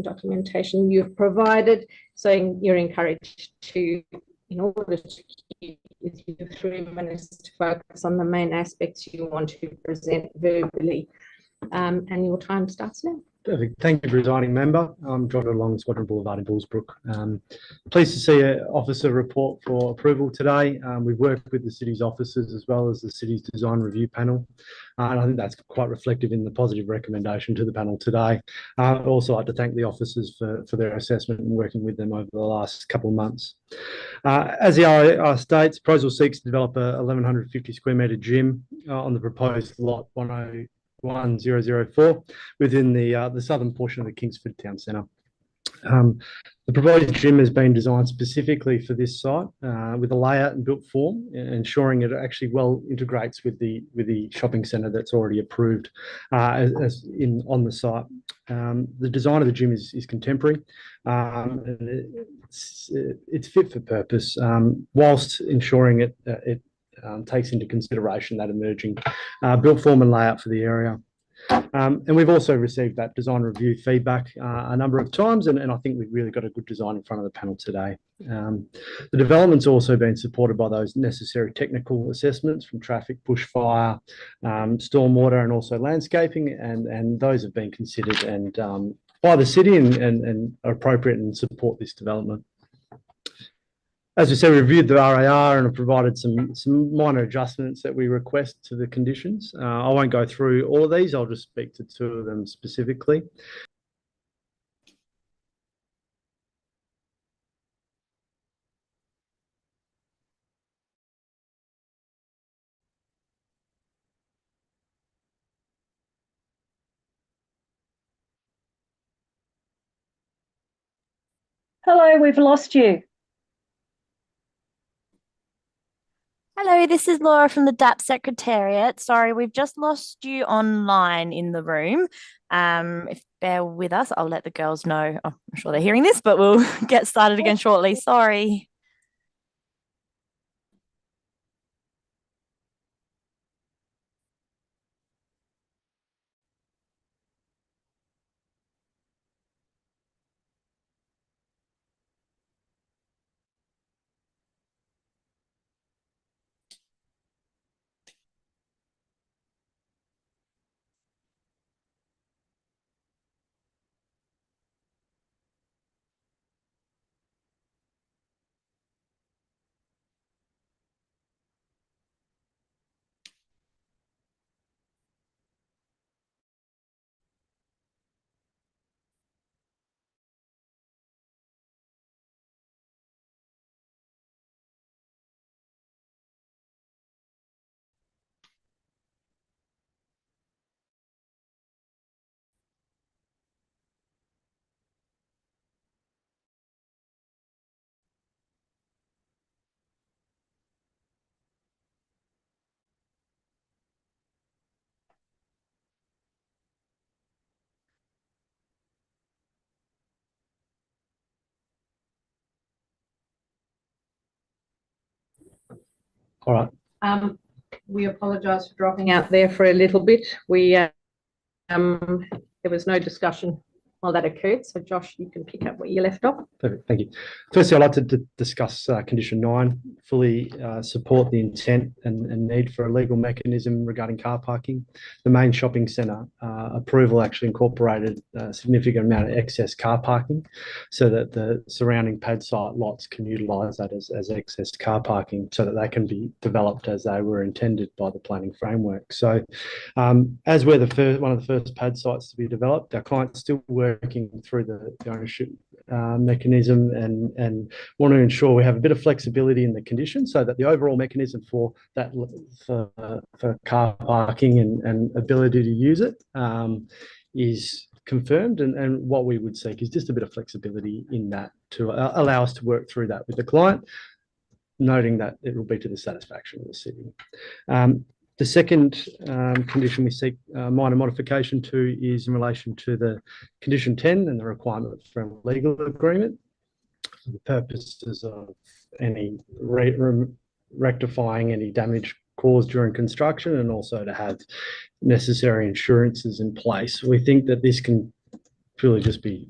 and documentation you've provided. So you're encouraged to, in order to keep with your 3 minutes, to focus on the main aspects you want to present verbally. And your time starts now. Perfect. Thank you, Presiding Member. I'm John along Squadron Boulevard in Bullsbrook. Pleased to see an officer report for approval today. We've worked with the city's officers as well as the city's design review panel. And I think that's quite reflective in the positive recommendation to the panel today. I'd also like to thank the officers for their assessment and working with them over the last couple of months. As the RIR states, proposal seeks to develop a 1,150 square metre gym on the proposed lot 1004 within the southern portion of the Kingsford Town Centre. The proposed gym has been designed specifically for this site with a layout and built form, ensuring it actually well integrates with the shopping centre that's already approved on the site. The design of the gym is contemporary. It's fit for purpose, whilst ensuring it takes into consideration that emerging built form and layout for the area. And we've also received that design review feedback a number of times, and I think we've really got a good design in front of the panel today. The development's also been supported by those necessary technical assessments from traffic, bushfire, stormwater, and also landscaping, and those have been considered and by the city and are appropriate and support this development. As we said, we reviewed the RAR and have provided some minor adjustments that we request to the conditions. I won't go through all of these. I'll just speak to 2 of them specifically. Hello, we've lost you. Hello, this is Laura from the DAP Secretariat. Sorry, we've just lost you online in the room. If bear with us, I'll let the girls know. Oh, I'm sure they're hearing this, but we'll get started again shortly. Sorry. All right. We apologise for dropping out there for a little bit. There was no discussion while that occurred. So, Josh, you can pick up where you left off. Perfect. Thank you. Firstly, I'd like to discuss condition 9, fully support the intent and need for a legal mechanism regarding car parking. The main shopping centre approval actually incorporated a significant amount of excess car parking so that the surrounding pad site lots can utilise that as excess car parking so that they can be developed as they were intended by the planning framework. So as we're one of the first pad sites to be developed, our client's still working through the ownership mechanism and want to ensure we have a bit of flexibility in the conditions so that the overall mechanism for that for car parking and ability to use it is confirmed, and what we would seek is just a bit of flexibility in that to allow us to work through that with the client, noting that it will be to the satisfaction of the city. The second condition we seek minor modification to is in relation to the condition 10 and the requirement for a legal agreement for the purposes of any rectifying any damage caused during construction and also to have necessary insurances in place. We think that this can purely just be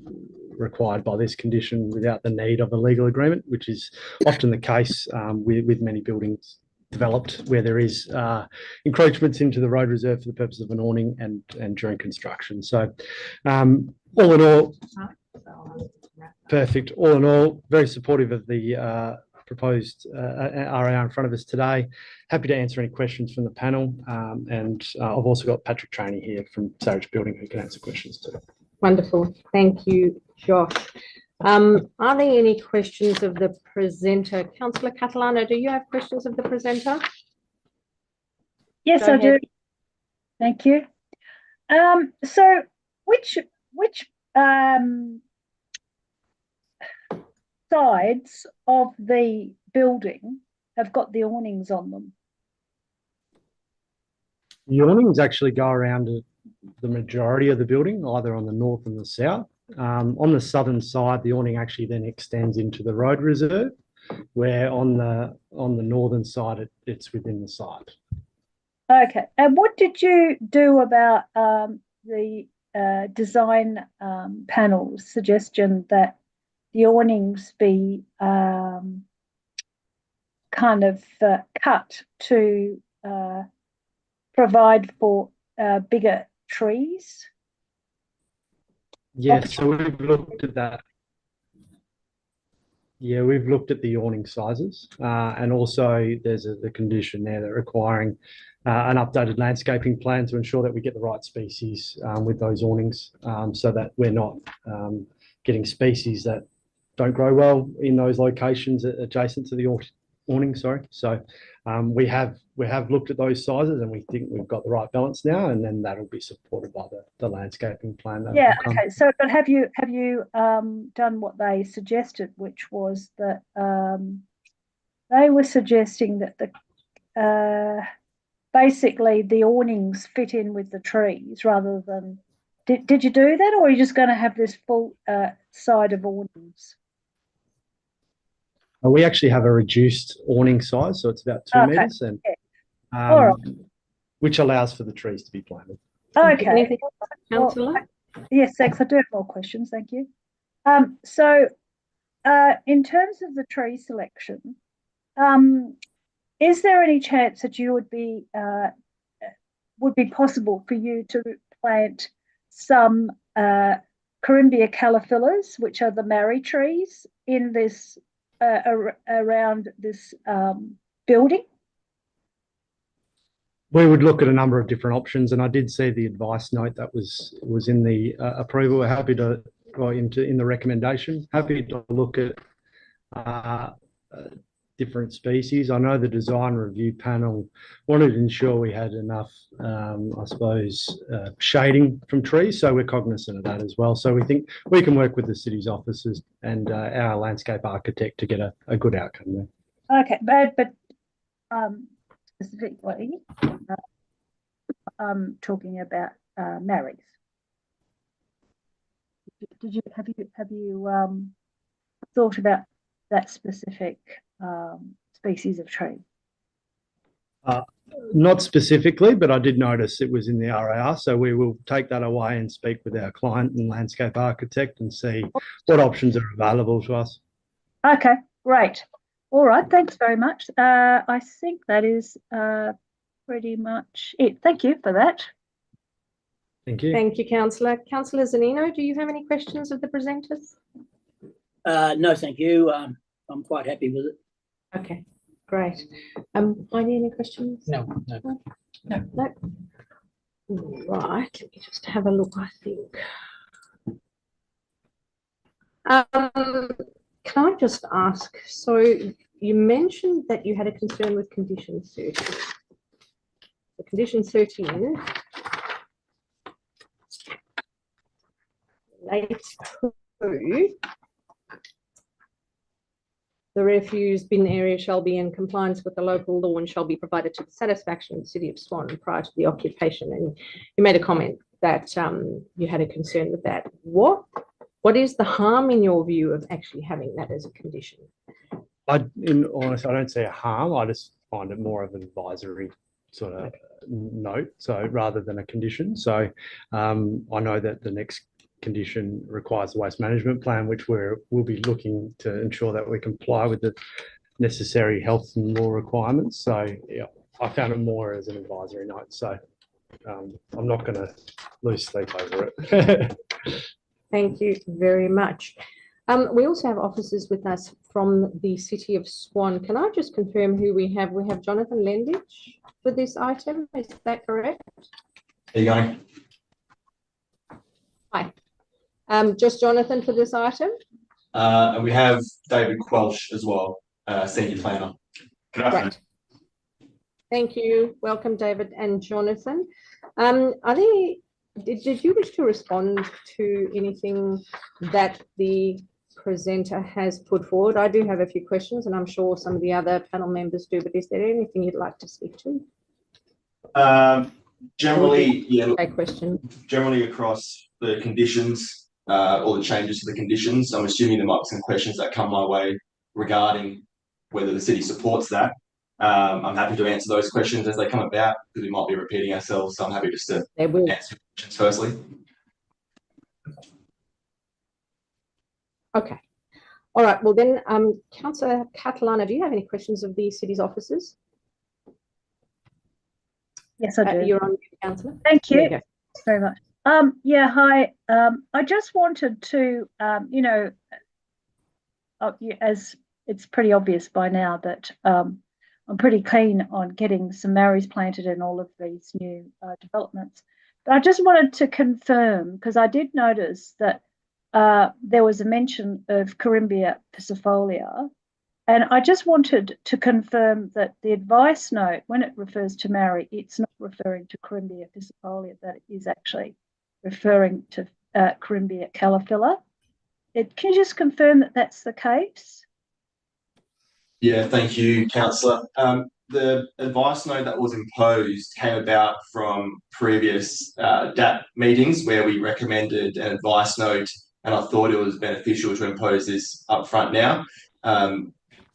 required by this condition without the need of a legal agreement, which is often the case with many buildings developed where there is encroachments into the road reserve for the purpose of an awning and during construction. So all in all, perfect. All in all, very supportive of the proposed RAR in front of us today. Happy to answer any questions from the panel. And I've also got Patrick Trainey here from Sarich Building who can answer questions too. Wonderful. Thank you, Josh. Are there any questions of the presenter? Councillor Catalano, do you have questions of the presenter? Yes, I do. Thank you. So which sides of the building have got the awnings on them? The awnings actually go around the majority of the building, either on the north and the south. On the southern side, the awning actually then extends into the road reserve, where on the northern side, it's within the site. Okay. And what did you do about the design panel's suggestion that the awnings be kind of cut to provide for bigger trees? Yeah, so we've looked at that. Yeah, we've looked at the awning sizes, and also there's the condition there that requiring an updated landscaping plan to ensure that we get the right species with those awnings, so that we're not getting species that don't grow well in those locations adjacent to the awning. Sorry. So we have looked at those sizes, and we think we've got the right balance now, and then that'll be supported by the landscaping plan. Yeah. Okay. So, but have you done what they suggested, which was that they were suggesting that the basically the awnings fit in with the trees rather than. Did you do that, or are you just going to have this full side of awnings? We actually have a reduced awning size, so it's about 2 metres, and right. which allows for the trees to be planted. Okay. Councillor? Yes, thanks. I do have more questions. Thank you. So, in terms of the tree selection, is there any chance that you would be possible for you to plant some Corymbia calophyllus, which are the marri trees, in this around this building? We would look at a number of different options, and I did see the advice note that was in the approval. We're happy to go into in the recommendation. Happy to look at different species. I know the design review panel wanted to ensure we had enough, I suppose, shading from trees. So we're cognizant of that as well. So we think we can work with the city's officers and our landscape architect to get a good outcome there. Okay, but specifically, I'm talking about marries. Have you thought about that specific species of tree? Not specifically, but I did notice it was in the RAR, so we will take that away and speak with our client and landscape architect and see what options are available to us. Okay, great. All right, thanks very much. I think that is pretty much it. Thank you for that. Thank you. Thank you, Councillor. Councillor Zanino, do you have any questions of the presenters? No, thank you. I'm quite happy with it. Okay, great. Heidi, any questions? No. Right, let me just have a look, I think. Can I just ask, so you mentioned that you had a concern with condition 13. So condition 13 relates to the refuse bin area shall be in compliance with the local law and shall be provided to the satisfaction of the City of Swan prior to the occupation. And you made a comment that you had a concern with that. What is the harm in your view of actually having that as a condition? Honestly, I don't see a harm. I just find it more of an advisory sort of note, so rather than a condition. So I know that the next condition requires a waste management plan, which we'll be looking to ensure that we comply with the necessary health and law requirements. So yeah, I found it more as an advisory note. So I'm not going to lose sleep over it. Thank you very much. We also have officers with us from the City of Swan. Can I just confirm who we have? We have Jonathan Lendich for this item. Is that correct? There you go. Hi. Just Jonathan for this item? And we have David Quelch as well, Senior Planner. Good afternoon. Right. Thank you. Welcome, David and Jonathan. Did you wish to respond to anything that the presenter has put forward? I do have a few questions, and I'm sure some of the other panel members do, but is there anything you'd like to speak to? Generally, yeah. A question. Generally across the conditions, or the changes to the conditions, I'm assuming there might be some questions that come my way regarding whether the city supports that. I'm happy to answer those questions as they come about, because we might be repeating ourselves, so I'm happy just to answer questions firstly. Okay. All right. Well, then, Councillor Catalano, do you have any questions of the city's officers? Yes, I do. You're on, Councillor. Thank you very much. Yeah, hi. I just wanted to, as it's pretty obvious by now that I'm pretty keen on getting some marries planted in all of these new developments. But I just wanted to confirm, because I did notice that there was a mention of Corymbia piscifolia, and I just wanted to confirm that the advice note, when it refers to marry, it's not referring to Corymbia piscifolia, that it is actually referring to Corymbia calophylla. Can you just confirm that that's the case? Yeah, thank you, Councillor. The advice note that was imposed came about from previous DAP meetings where we recommended an advice note, and I thought it was beneficial to impose this up front now.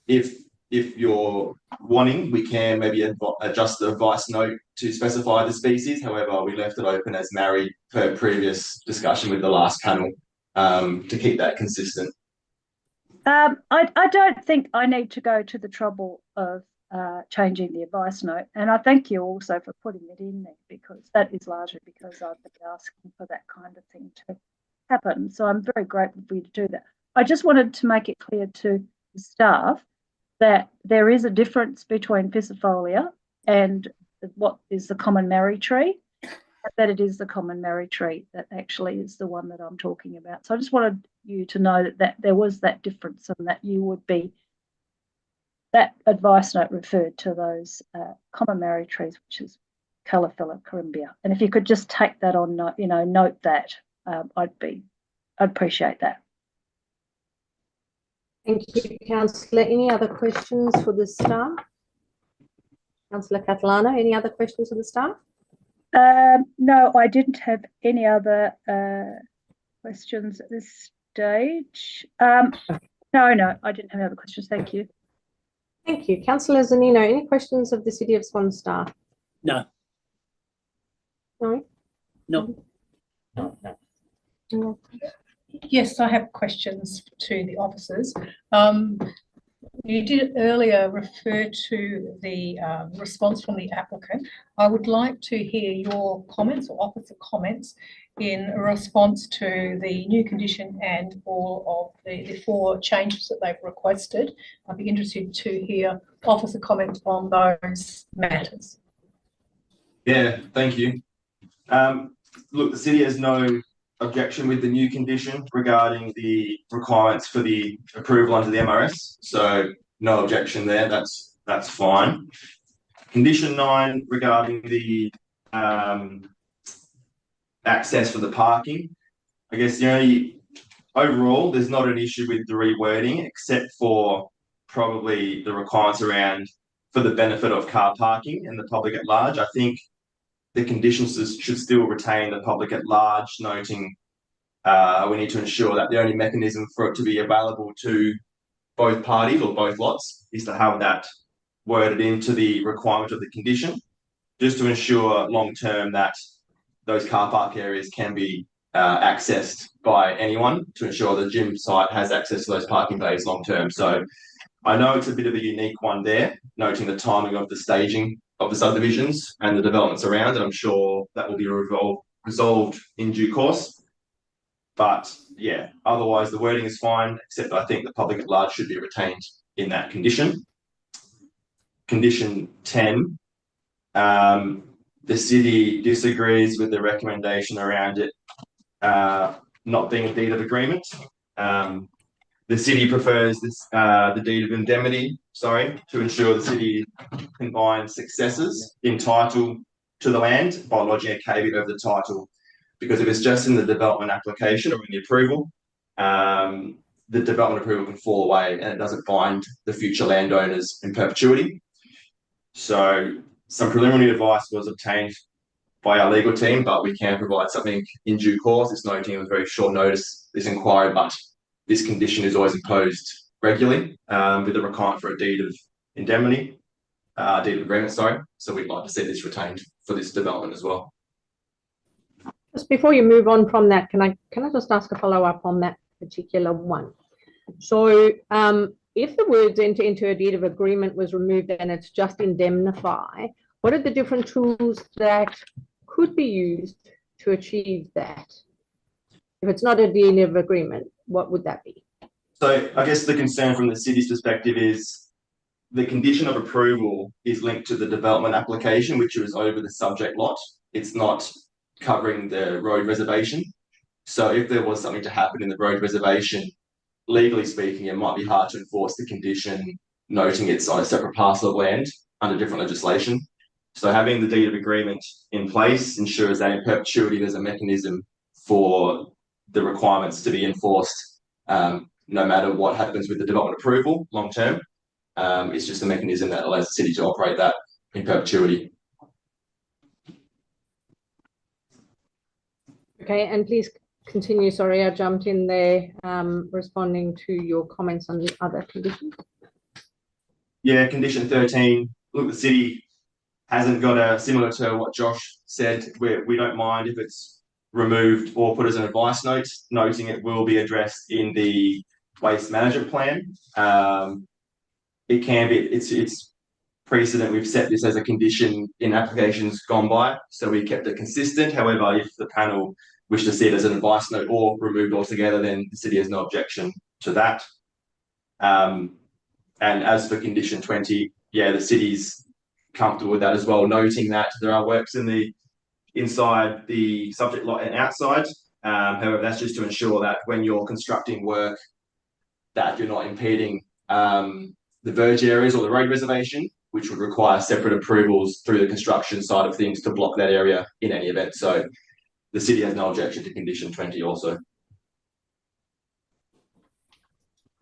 If you're wanting, we can maybe adjust the advice note to specify the species. However, we left it open as married per previous discussion with the last panel, to keep that consistent. I don't think I need to go to the trouble of changing the advice note, and I thank you also for putting it in there, because that is largely because I've been asking for that kind of thing to happen. So I'm very grateful for you to do that. I just wanted to make it clear to the staff that there is a difference between piscifolia and what is the common marry tree, that it is the common marry tree that actually is the one that I'm talking about. So I just wanted you to know that there was that difference, and that you would be, that advice note referred to those common marry trees, which is Calophylla corymbia. And if you could just take that on, note that, I'd appreciate that. Thank you, Councillor. Any other questions for the staff? Councillor Catalano, any other questions for the staff? No, I didn't have any other questions at this stage. No, I didn't have any other questions. Thank you. Thank you. Councillor Zanino, any questions of the City of Swan staff? No. No? No. No. Yes, I have questions to the officers. You did earlier refer to the response from the applicant. I would like to hear your comments or officer comments in response to the new condition and all of the 4 changes that they've requested. I'd be interested to hear officer comments on those matters. Yeah, thank you. Look, the city has no objection with the new condition regarding the requirements for the approval under the MRS. So no objection there. That's fine. Condition 9 regarding the access for the parking. I guess overall, there's not an issue with the rewording, except for probably the requirements around for the benefit of car parking and the public at large. I think the conditions should still retain the public at large, noting we need to ensure that the only mechanism for it to be available to both parties or both lots is to have that worded into the requirement of the condition, just to ensure long term that those car park areas can be accessed by anyone to ensure the gym site has access to those parking bays long term. So I know it's a bit of a unique one there, noting the timing of the staging of the subdivisions and the developments around, and I'm sure that will be resolved in due course. But yeah, otherwise the wording is fine, except I think the public at large should be retained in that condition. Condition 10, the city disagrees with the recommendation around it not being a deed of agreement. The city prefers this, the deed of indemnity, to ensure the city combines successors in title to the land by lodging a caveat over the title. Because if it's just in the development application or in the approval, the development approval can fall away and it doesn't bind the future landowners in perpetuity. So some preliminary advice was obtained by our legal team, but we can provide something in due course. It's noting it was very short notice, this inquiry, but this condition is always imposed regularly with a requirement for a deed of indemnity, deed of agreement, So we'd like to see this retained for this development as well. Just before you move on from that, can I just ask a follow-up on that particular one? So if the words enter into a deed of agreement was removed and it's just indemnify, what are the different tools that could be used to achieve that? If it's not a deed of agreement, what would that be? So I guess the concern from the city's perspective is the condition of approval is linked to the development application, which is over the subject lot. It's not covering the road reservation. So if there was something to happen in the road reservation, legally speaking, it might be hard to enforce the condition, noting it's on a separate parcel of land under different legislation. So having the deed of agreement in place ensures that in perpetuity there's a mechanism for the requirements to be enforced no matter what happens with the development approval long term. It's just a mechanism that allows the city to operate that in perpetuity. Okay, and please continue. Sorry, I jumped in there responding to your comments on the other conditions. Yeah, condition 13. Look, the city hasn't got a, similar to what Josh said, we don't mind if it's removed or put as an advice note, noting it will be addressed in the waste management plan. It can be, it's precedent, we've set this as a condition in applications gone by, so we kept it consistent. However, if the panel wish to see it as an advice note or removed altogether, then the city has no objection to that. And as for condition 20, yeah, the city's comfortable with that as well, noting that there are works in the inside the subject lot and outside. However, that's just to ensure that when you're constructing work, that you're not impeding the verge areas or the road reservation, which would require separate approvals through the construction side of things to block that area in any event. So the city has no objection to condition 20 also.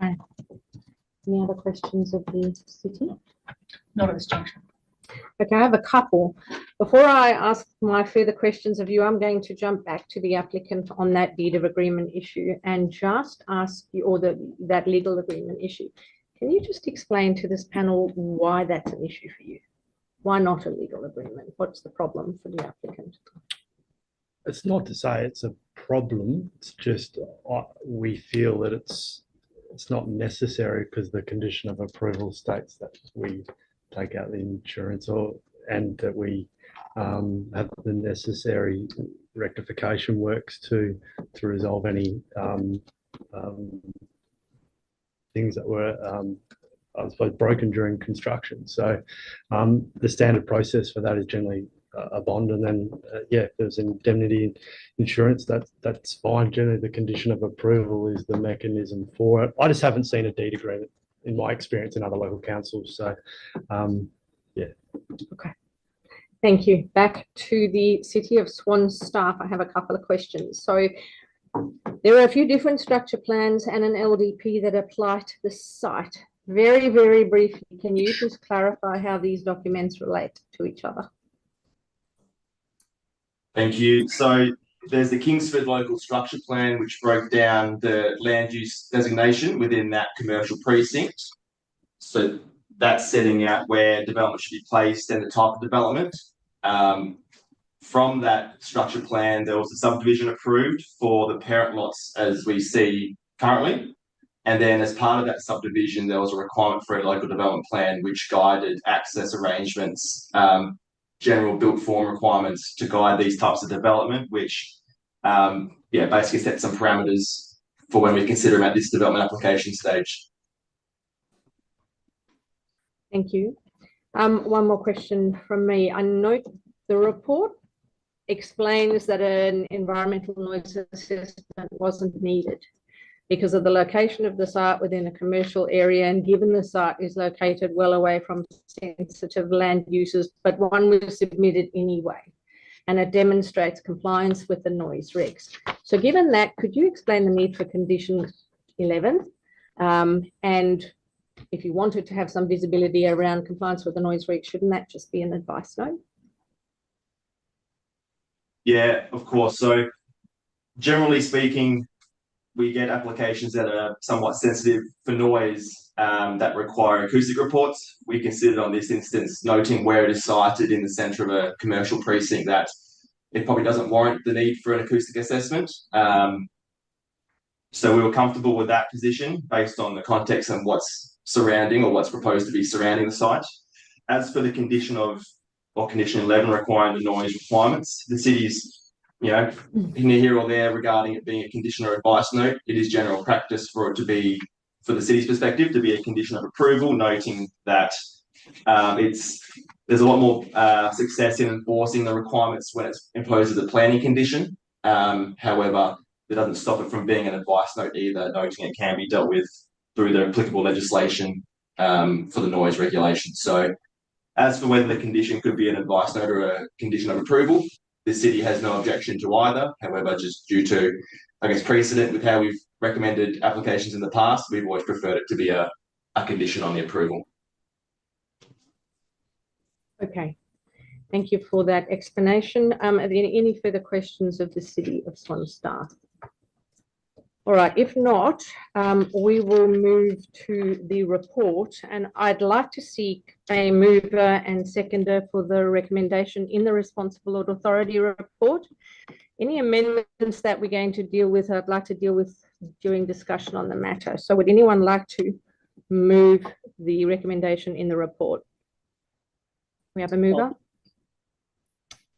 Right. Any other questions of the city? Not at this juncture. Okay, I have a couple. Before I ask my further questions of you, I'm going to jump back to the applicant on that deed of agreement issue and just ask you, or that legal agreement issue. Can you just explain to this panel why that's an issue for you? Why not a legal agreement? What's the problem for the applicant? It's not to say it's a problem. It's just we feel that it's not necessary because the condition of approval states that we take out the insurance and that we have the necessary rectification works to resolve any things that were I suppose broken during construction. So the standard process for that is generally a bond, and then yeah, if there's indemnity insurance, that's fine. Generally the condition of approval is the mechanism for it. I just haven't seen a deed agreement in my experience in other local councils. So yeah. Okay. Thank you. Back to the City of Swan staff. I have a couple of questions. So there are a few different structure plans and an LDP that apply to the site. Very, very briefly, can you just clarify how these documents relate to each other? Thank you. So there's the Kingsford local structure plan, which broke down the land use designation within that commercial precinct. So that's setting out where development should be placed and the type of development. from that structure plan, there was a subdivision approved for the parent lots as we see currently. And then as part of that subdivision, there was a requirement for a local development plan which guided access arrangements, general built form requirements to guide these types of development, which basically set some parameters for when we consider them at this development application stage. Thank you. One more question from me. I note the report explains that an environmental noise assessment wasn't needed because of the location of the site within a commercial area, and given the site is located well away from sensitive land uses, but one was submitted anyway, and it demonstrates compliance with the noise regs. So given that, could you explain the need for condition 11? And if you wanted to have some visibility around compliance with the noise regs, shouldn't that just be an advice note? Yeah, of course. So generally speaking, we get applications that are somewhat sensitive for noise that require acoustic reports. We considered on this instance, noting where it is sited in the centre of a commercial precinct, that it probably doesn't warrant the need for an acoustic assessment. So we were comfortable with that position based on the context and what's surrounding or what's proposed to be surrounding the site. As for the condition 11 requiring the noise requirements, the city's, here or there regarding it being a condition or advice note, it is general practice for it to be, for the city's perspective, to be a condition of approval, noting that there's a lot more success in enforcing the requirements when it's imposed as a planning condition. However, that doesn't stop it from being an advice note either, noting it can be dealt with through the applicable legislation for the noise regulation. So as for whether the condition could be an advice note or a condition of approval, the city has no objection to either. However, just due to, precedent with how we've recommended applications in the past, we've always preferred it to be a condition on the approval. Okay, thank you for that explanation. Are there any further questions of the City of Swan staff? All right, if not, we will move to the report, and I'd like to seek a mover and seconder for the recommendation in the Responsible Audit Authority report. Any amendments that we're going to deal with, I'd like to deal with during discussion on the matter. So would anyone like to move the recommendation in the report? We have a mover.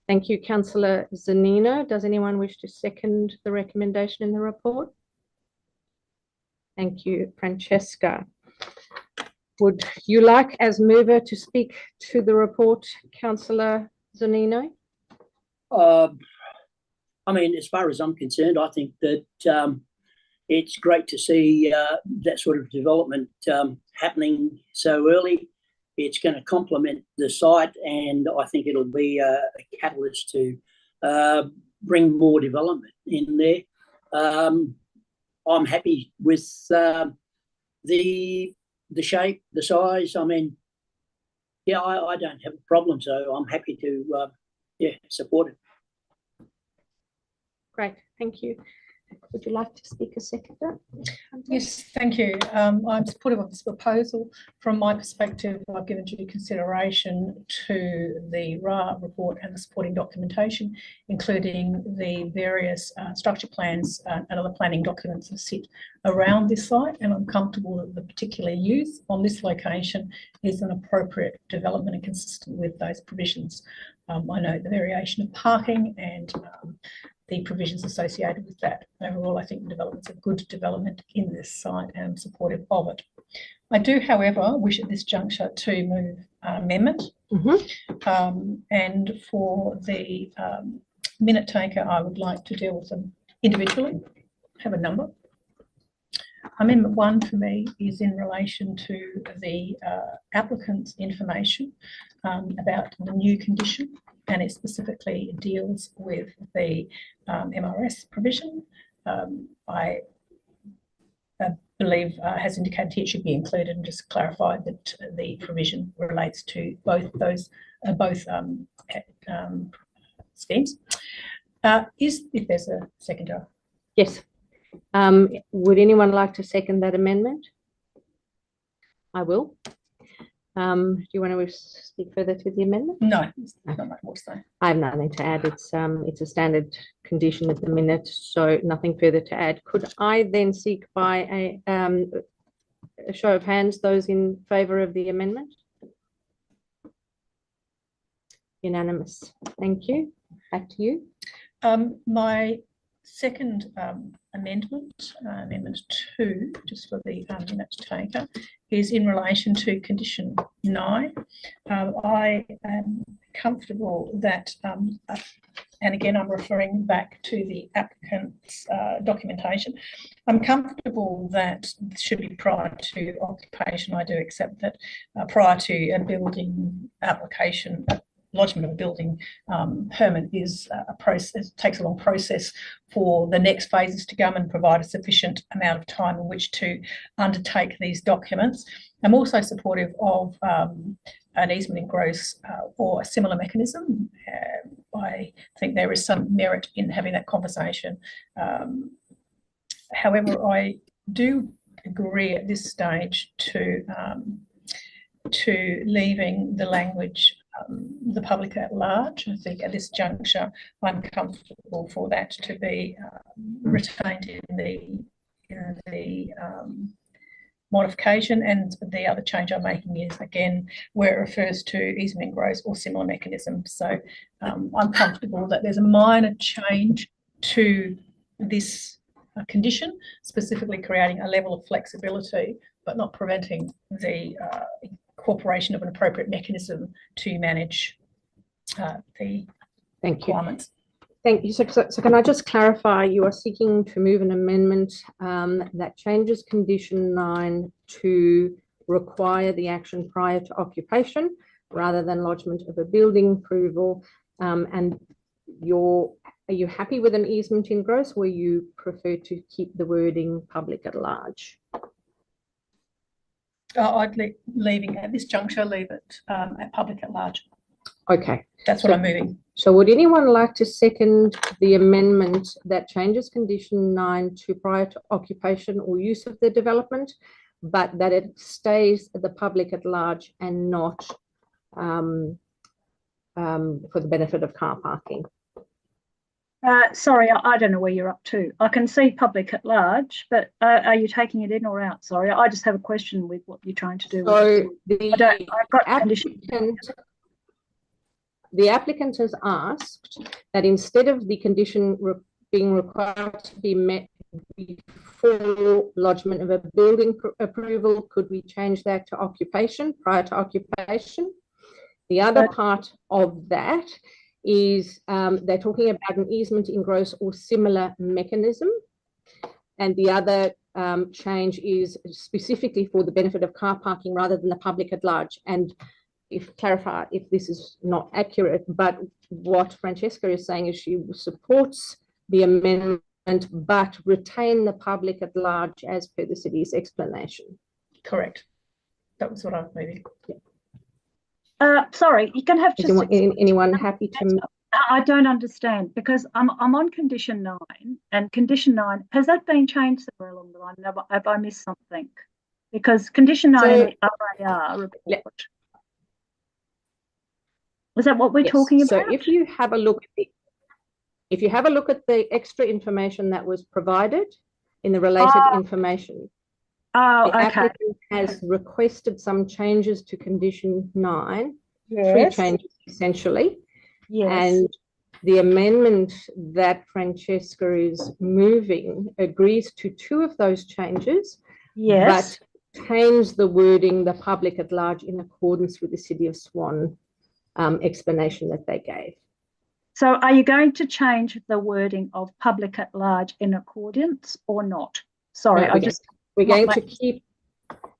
Thank you, Councillor Zanino. Does anyone wish to second the recommendation in the report? Thank you, Francesca. Would you like, as mover, to speak to the report, Councillor Zanino? As far as I'm concerned, I think that it's great to see that sort of development happening so early. It's going to complement the site, and I think it'll be a catalyst to bring more development in there. I'm happy with the shape, the size. I don't have a problem, so I'm happy to support it. Great, thank you. Would you like to speak a seconder? Yes, thank you. I'm supportive of this proposal. From my perspective, I've given due consideration to the RA report and the supporting documentation, including the various structure plans and other planning documents that sit around this site, and I'm comfortable that the particular use on this location is an appropriate development and consistent with those provisions. I know the variation of parking and the provisions associated with that. Overall, I think the development's a good development in this site, and I'm supportive of it. I do, however, wish at this juncture to move an amendment. And for the minute taker, I would like to deal with them individually, have a number. Amendment 1 for me is in relation to the applicant's information about the new condition, and it specifically deals with the MRS provision. I believe has indicated here it should be included, and just clarified that the provision relates to both those schemes. If there's a seconder. Yes. Would anyone like to second that amendment? I will. Do you want to speak further to the amendment? No, there's not much more to say. I have nothing to add. It's a standard condition at the minute, so nothing further to add. Could I then seek by a show of hands those in favour of the amendment? Unanimous. Thank you. Back to you. My second amendment, Amendment 2, just for the minute taker, is in relation to condition 9. I am comfortable that, and again, I'm referring back to the applicant's documentation. I'm comfortable that it should be prior to occupation. I do accept that prior to a building application, lodgement of a building permit is a process, takes a long process for the next phases to come and provide a sufficient amount of time in which to undertake these documents. I'm also supportive of an easement in gross or a similar mechanism. I think there is some merit in having that conversation. However, I do agree at this stage to leaving the language the public at large. I think at this juncture, I'm comfortable for that to be retained in the modification. And the other change I'm making is, again, where it refers to easement gross or similar mechanism. So I'm comfortable that there's a minor change to this condition, specifically creating a level of flexibility, but not preventing the incorporation of an appropriate mechanism to manage the requirements. Thank you. So can I just clarify, you are seeking to move an amendment that changes condition 9 to require the action prior to occupation rather than lodgement of a building approval, and are you happy with an easement in gross, or you prefer to keep the wording public at large? I'd leaving at this juncture, leave it at public at large. Okay. That's what I'm moving. So would anyone like to second the amendment that changes condition 9 to prior to occupation or use of the development, but that it stays the public at large and not for the benefit of car parking? Sorry, I don't know where you're up to. I can see public at large, but are you taking it in or out? Sorry, I just have a question with what you're trying to do. So the applicant has asked that instead of the condition being required to be met before lodgement of a building approval, could we change that to occupation, prior to occupation? The other part of that is they're talking about an easement in gross or similar mechanism. And the other change is specifically for the benefit of car parking rather than the public at large. And clarify if this is not accurate, but what Francesca is saying is she supports the amendment, but retain the public at large as per the city's explanation. Correct. That was what I was moving. Sorry, you can have just anyone happy to? I don't understand, because I'm on condition 9, and condition 9, has that been changed somewhere along the line? Have I missed something? Because condition 9 in the RAR report. Is that what we're talking about? So if you have a look at the extra information that was provided in the related information, the applicant has requested some changes to condition 9, 3 changes essentially. Yes. And the amendment that Francesca is moving agrees to 2 of those changes, but change the wording the public at large in accordance with the City of Swan explanation that they gave. So are you going to change the wording of public at large in accordance or not? Sorry, no, we're going to keep,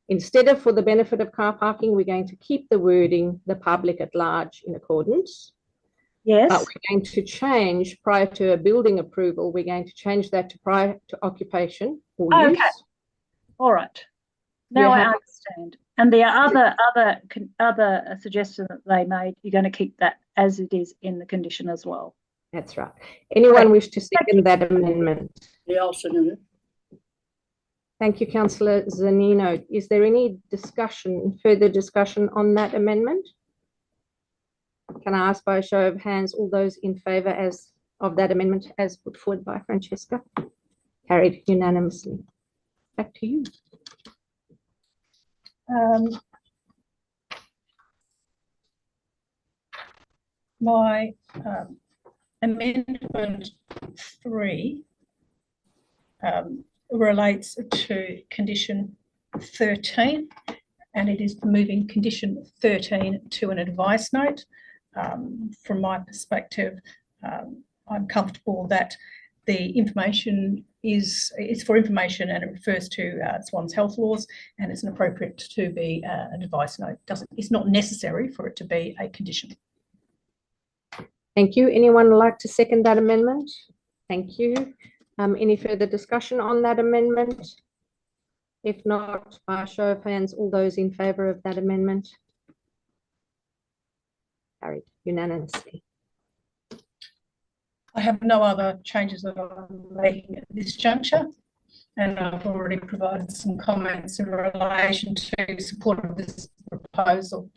instead of for the benefit of car parking, we're going to keep the wording the public at large in accordance. Yes. But we're going to change prior to a building approval, we're going to change that to prior to occupation or use. Okay. All right. Now I understand. And the other suggestion that they made, you're going to keep that as it is in the condition as well. That's right. Anyone wish to second that amendment? Yeah, I'll second it. Thank you, Councillor Zanino. Is there any further discussion on that amendment? Can I ask by a show of hands all those in favour of that amendment as put forward by Francesca? Carried unanimously. Back to you. My amendment 3 relates to condition 13, and it is moving condition 13 to an advice note. From my perspective, I'm comfortable that the information is for information, and it refers to Swan's health laws, and it's appropriate to be an advice note. It's not necessary for it to be a condition. Thank you. Anyone like to second that amendment? Thank you. Any further discussion on that amendment? If not, by a show of hands, all those in favour of that amendment? Carried unanimously. I have no other changes that I'm making at this juncture, and I've already provided some comments in relation to support of this proposal.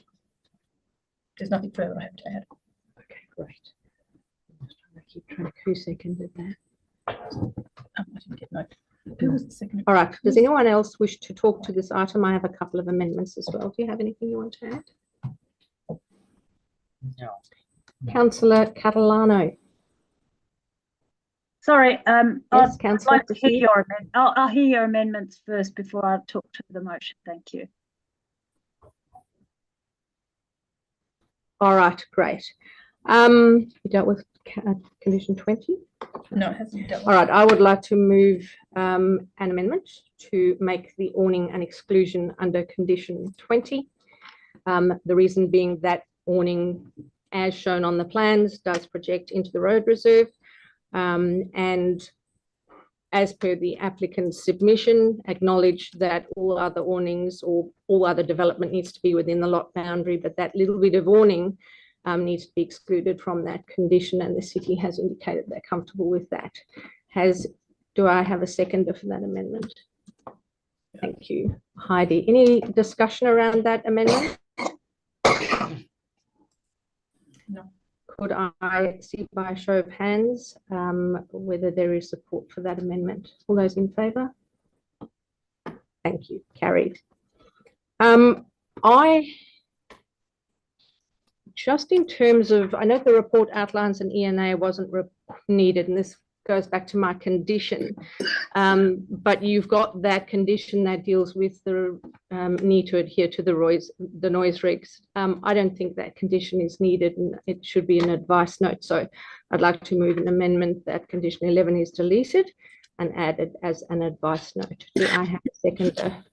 There's nothing further I have to add. Okay, great. I'm just trying to keep track who seconded that. I didn't get note. Who was the second? All right. Does anyone else wish to talk to this item? I have a couple of amendments as well. Do you have anything you want to add? No. Councillor Catalano. Sorry, Yes, I'd Councillor, like to hear your I'll hear your amendments first before I talk to the motion. Thank you. All right, great. You dealt with condition 20? No, it hasn't dealt with. All right, I would like to move an amendment to make the awning an exclusion under condition 20. The reason being that awning, as shown on the plans, does project into the road reserve. And as per the applicant's submission, acknowledge that all other awnings or all other development needs to be within the lot boundary, but that little bit of awning needs to be excluded from that condition, and the city has indicated they're comfortable with that. Do I have a seconder for that amendment? Thank you, Heidi. Any discussion around that amendment? No. Could I see by a show of hands whether there is support for that amendment? All those in favour? Thank you. Carried. Just in terms of, I know the report outlines an ENA wasn't needed, and this goes back to my condition, but you've got that condition that deals with the need to adhere to the noise regs. I don't think that condition is needed, and it should be an advice note. So I'd like to move an amendment that condition 11 is deleted and added as an advice note. Do I have a seconder?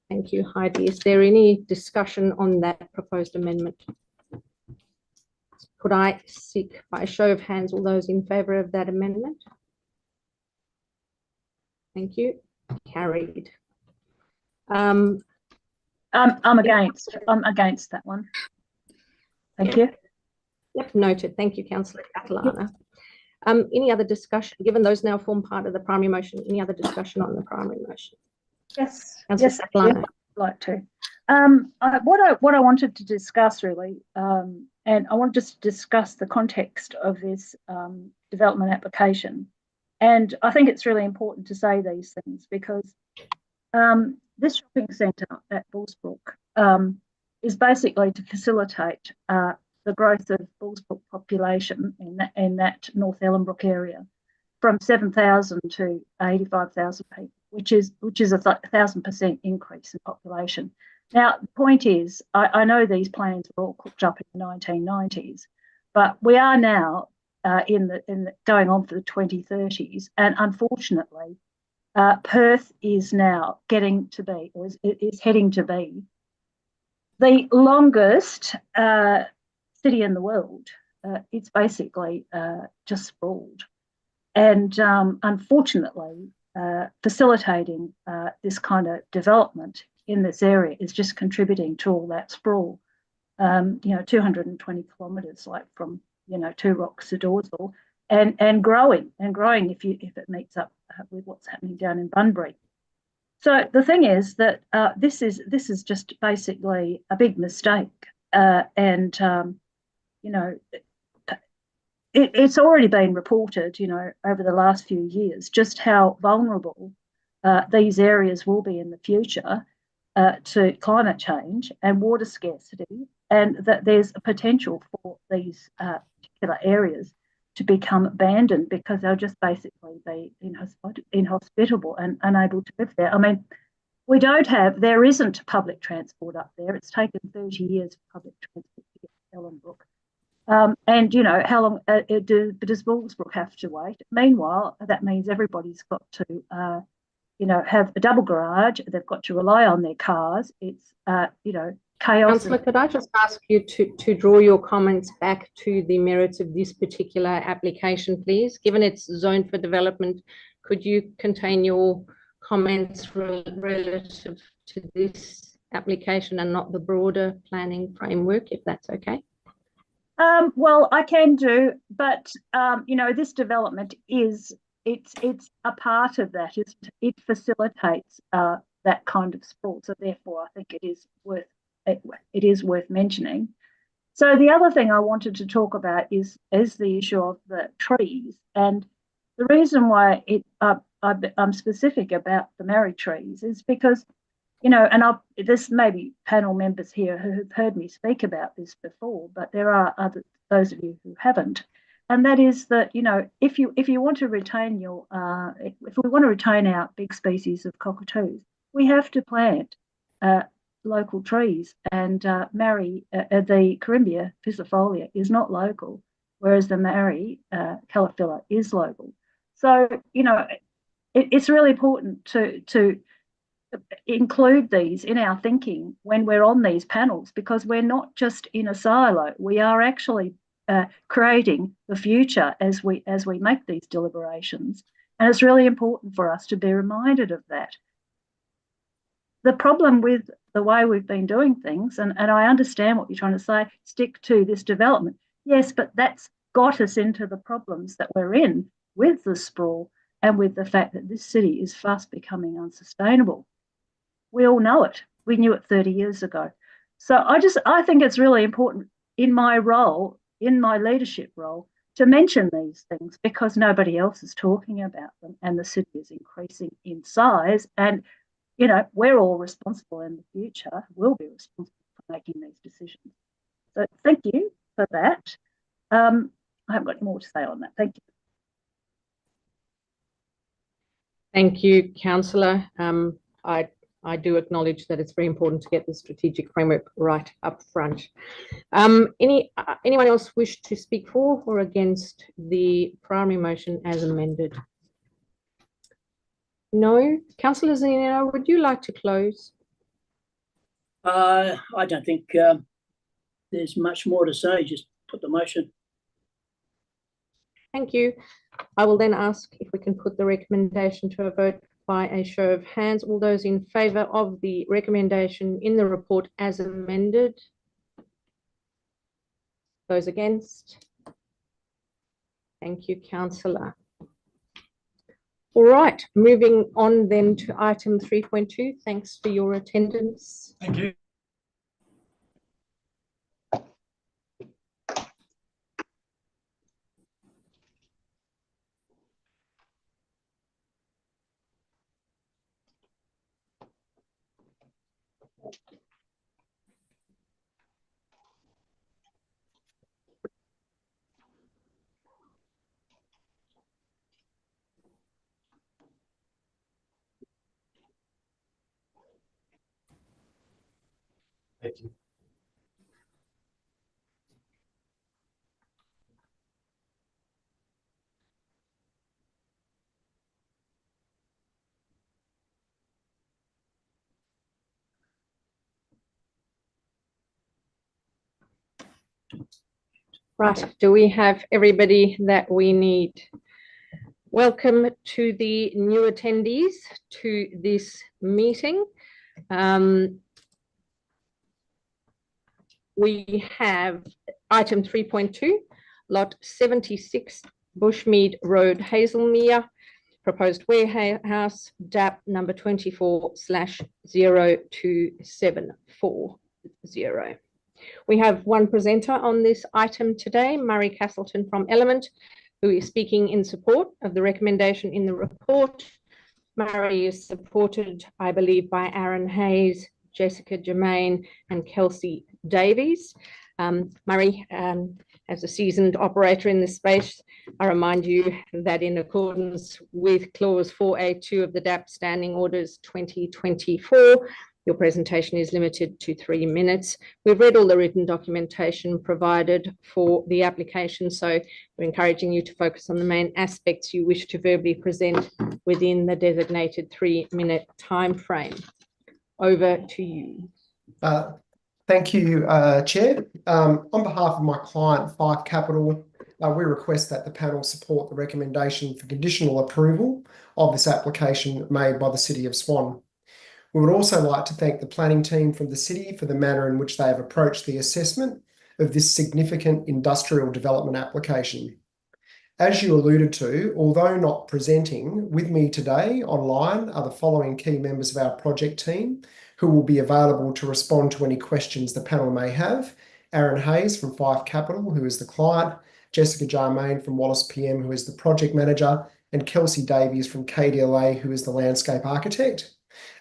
Thank you, Heidi. Is there any discussion on that proposed amendment? Could I seek by a show of hands all those in favour of that amendment? Thank you. Carried. I'm against that one. Thank you. Yep, noted. Thank you, Councillor Catalano. Any other discussion, given those now form part of the primary motion, any other discussion on the primary motion? Yes, Councillor yes, Catalano. I'd like to. What I wanted to discuss really, and I wanted to discuss the context of this development application. And I think it's really important to say these things because this shopping centre at Bullsbrook is basically to facilitate the growth of Bullsbrook population in that North Ellenbrook area from 7,000 to 85,000 people, which is a 1,000% increase in population. Now, the point is, I know these plans were all cooked up in the 1990s, but we are now going on for the 2030s, and unfortunately, Perth is now getting to be, or is heading to be, the longest city in the world. It's basically just sprawled, and unfortunately, facilitating this kind of development in this area is just contributing to all that sprawl. 220 kilometres, like from Two Rocks to Dawesville, and growing if it meets up with what's happening down in Bunbury. So the thing is that this is just basically a big mistake, and you know, it's already been reported, you know, over the last few years, just how vulnerable these areas will be in the future to climate change and water scarcity, and that there's a potential for these particular areas to become abandoned because they'll just basically be inhospitable and unable to live there. I mean, there isn't public transport up there. It's taken 30 years for public transport to get to Ellenbrook. And, you know, how long does Bullsbrook have to wait? Meanwhile, that means everybody's got to, you know, have a double garage. They've got to rely on their cars. It's, you know, chaos. Councillor, could I just ask you to draw your comments back to the merits of this particular application, please? Given it's zoned for development, could you contain your comments relative to this application and not the broader planning framework, if that's okay? Well, I can do, but you know, this development it's a part of that. It facilitates that kind of sprawl. So therefore, I think it is worth mentioning. So the other thing I wanted to talk about is the issue of the trees, and the reason why I'm specific about the marri trees is because, you know, and this may be panel members here who have heard me speak about this before, but there are those of you who haven't, and that is that, you know, if you want to retain if we want to retain our big species of cockatoos, we have to plant local trees, and the Corymbia fissilifolia is not local, whereas the marri calophylla is local. So, you know, it's really important to include these in our thinking when we're on these panels, because we're not just in a silo. We are actually creating the future as we make these deliberations, and it's really important for us to be reminded of that. The problem with the way we've been doing things, and I understand what you're trying to say, stick to this development. Yes, but that's got us into the problems that we're in with the sprawl and with the fact that this city is fast becoming unsustainable. We all know it. We knew it 30 years ago. So I think it's really important in my role, in my leadership role, to mention these things because nobody else is talking about them, and the city is increasing in size, and, you know, we're all responsible in the future, will be responsible for making these decisions. So thank you for that. I haven't got any more to say on that. Thank you. Thank you, Councillor. I do acknowledge that it's very important to get the strategic framework right up front. Anyone else wish to speak for or against the primary motion as amended? No. Councillor Zeno, would you like to close? I don't think there's much more to say. Just put the motion. Thank you. I will then ask if we can put the recommendation to a vote by a show of hands. All those in favour of the recommendation in the report as amended? Those against? Thank you, Councillor. All right, moving on then to item 3.2. Thanks for your attendance. Thank you. Thank you. Right, do we have everybody that we need? Welcome to the new attendees to this meeting. We have item 3.2, lot 76, Bushmead Road, Hazelmere, proposed warehouse, DAP number 24/02740. We have one presenter on this item today, Murray Castleton from Element, who is speaking in support of the recommendation in the report. Murray is supported, I believe, by Aaron Hayes, Jessica Germain, and Kelsey Davies. Murray, as a seasoned operator in this space, I remind you that in accordance with clause 4A2 of the DAP Standing Orders 2024, your presentation is limited to 3 minutes. We've read all the written documentation provided for the application, so we're encouraging you to focus on the main aspects you wish to verbally present within the designated 3-minute time frame. Over to you. Thank you, Chair. On behalf of my client, Five Capital, we request that the panel support the recommendation for conditional approval of this application made by the City of Swan. We would also like to thank the planning team from the City for the manner in which they have approached the assessment of this significant industrial development application. As you alluded to, although not presenting, with me today online are the following key members of our project team who will be available to respond to any questions the panel may have. Aaron Hayes from Five Capital, who is the client, Jessica Germain from Wallace PM, who is the project manager, and Kelsey Davies from KDLA, who is the landscape architect.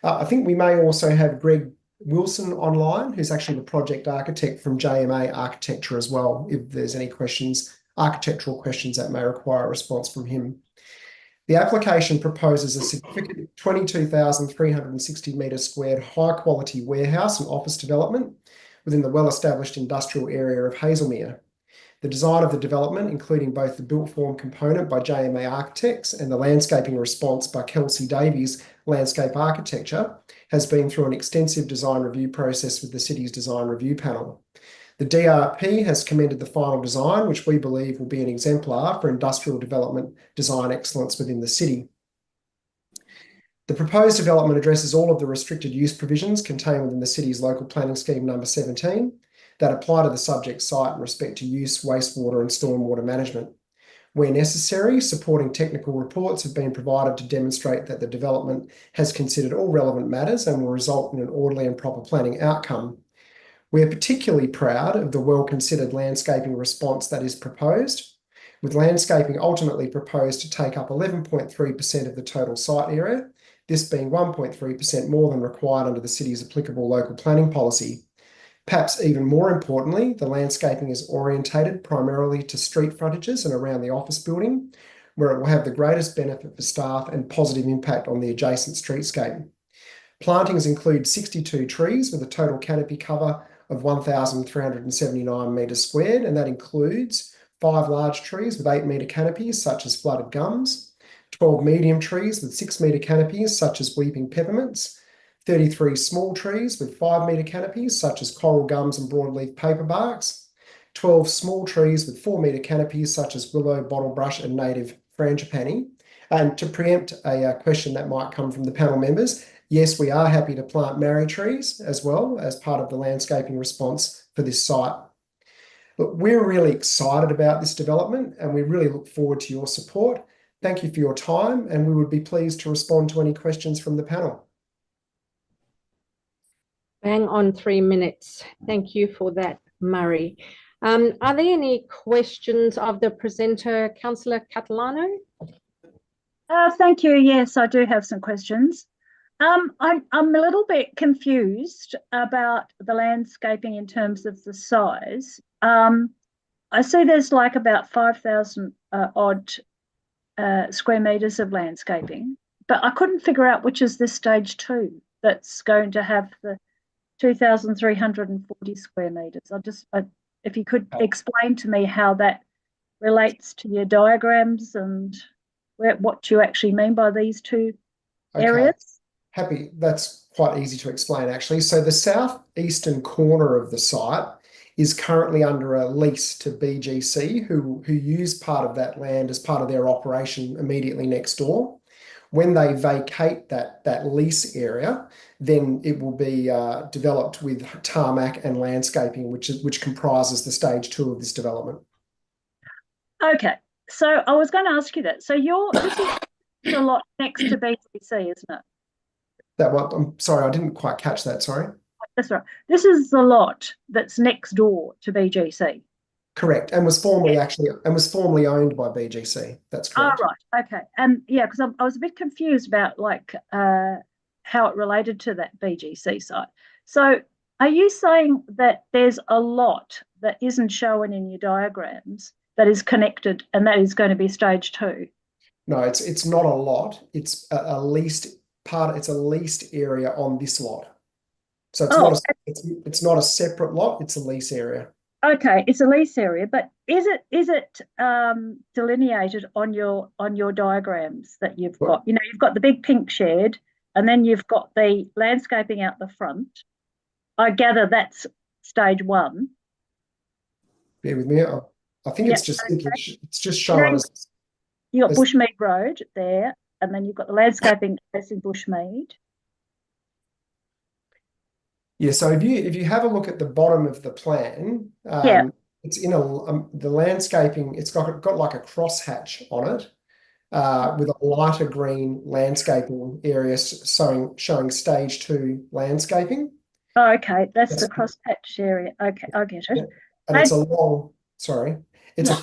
I think we may also have Greg Wilson online, who's actually the project architect from JMA Architecture as well, if there's any questions, architectural questions that may require a response from him. The application proposes a significant 22,360 metres squared high-quality warehouse and office development within the well-established industrial area of Hazelmere. The design of the development, including both the built form component by JMA Architects and the landscaping response by Kelsey Davies Landscape Architecture, has been through an extensive design review process with the City's design review panel. The DRP has commended the final design, which we believe will be an exemplar for industrial development design excellence within the City. The proposed development addresses all of the restricted use provisions contained within the City's local planning scheme number 17 that apply to the subject site in respect to use, wastewater and stormwater management. Where necessary, supporting technical reports have been provided to demonstrate that the development has considered all relevant matters and will result in an orderly and proper planning outcome. We are particularly proud of the well-considered landscaping response that is proposed, with landscaping ultimately proposed to take up 11.3% of the total site area, this being 1.3% more than required under the City's applicable local planning policy. Perhaps even more importantly, the landscaping is orientated primarily to street frontages and around the office building, where it will have the greatest benefit for staff and positive impact on the adjacent streetscape. Plantings include 62 trees with a total canopy cover of 1,379 metres squared, and that includes 5 large trees with 8 metre canopies, such as flooded gums, 12 medium trees with 6 metre canopies, such as weeping peppermints, 33 small trees with 5 metre canopies, such as coral gums and broadleaf paperbarks, 12 small trees with 4 metre canopies, such as willow, bottlebrush and native frangipani. And to preempt a question that might come from the panel members, yes, we are happy to plant marri trees as well as part of the landscaping response for this site. But we're really excited about this development and we really look forward to your support. Thank you for your time, and we would be pleased to respond to any questions from the panel. Bang on 3 minutes. Thank you for that, Murray. Are there any questions of the presenter, Councillor Catalano? Thank you. Yes, I do have some questions. I'm a little bit confused about the landscaping in terms of the size. I see there's like about 5,000 odd square metres of landscaping, but I couldn't figure out which is this stage 2 that's going to have the 2,340 square metres. If you could explain to me how that relates to your diagrams and what you actually mean by these two areas. Happy. That's quite easy to explain, actually. So the southeastern corner of the site is currently under a lease to BGC, who use part of that land as part of their operation immediately next door. When they vacate that lease area, then it will be developed with tarmac and landscaping, which comprises the stage 2 of this development. Okay, so I was going to ask you that. So a lot next to BGC, isn't it? That what? I'm sorry, I didn't quite catch that. Sorry. That's right. This is the lot that's next door to BGC. Correct, and was formerly owned by BGC. That's correct. Oh, right. Okay. And yeah, because I was a bit confused about how it related to that BGC site. So are you saying that there's a lot that isn't shown in your diagrams that is connected and that is going to be stage 2? No, it's not a lot. It's a leased part. It's a leased area on this lot. So it's not a separate lot. It's a lease area. Okay, it's a lease area, but is it delineated on your diagrams that you've got? You know, you've got the big pink shed, and then you've got the landscaping out the front. I gather that's stage 1. Bear with me. I think it's just okay. it's just showing us. You've got Bushmead Road there, and then you've got the landscaping facing Bushmead. Yeah, so if you have a look at the bottom of the plan, it's in the landscaping. It's got like a crosshatch on it, with a lighter green landscaping area showing stage 2 landscaping. Oh, okay, that's the crosshatch area. Okay, I get it. Yeah. And it's a long. Sorry, it's a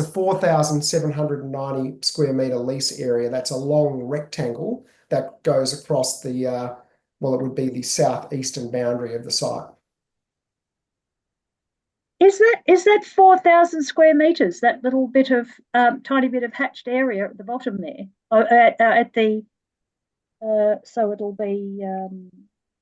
4,790 square meter lease area. That's a long rectangle that goes across the well, it would be the southeastern boundary of the site. Is that 4,000 square meters? That little bit of tiny bit of hatched area at the bottom there, so it'll be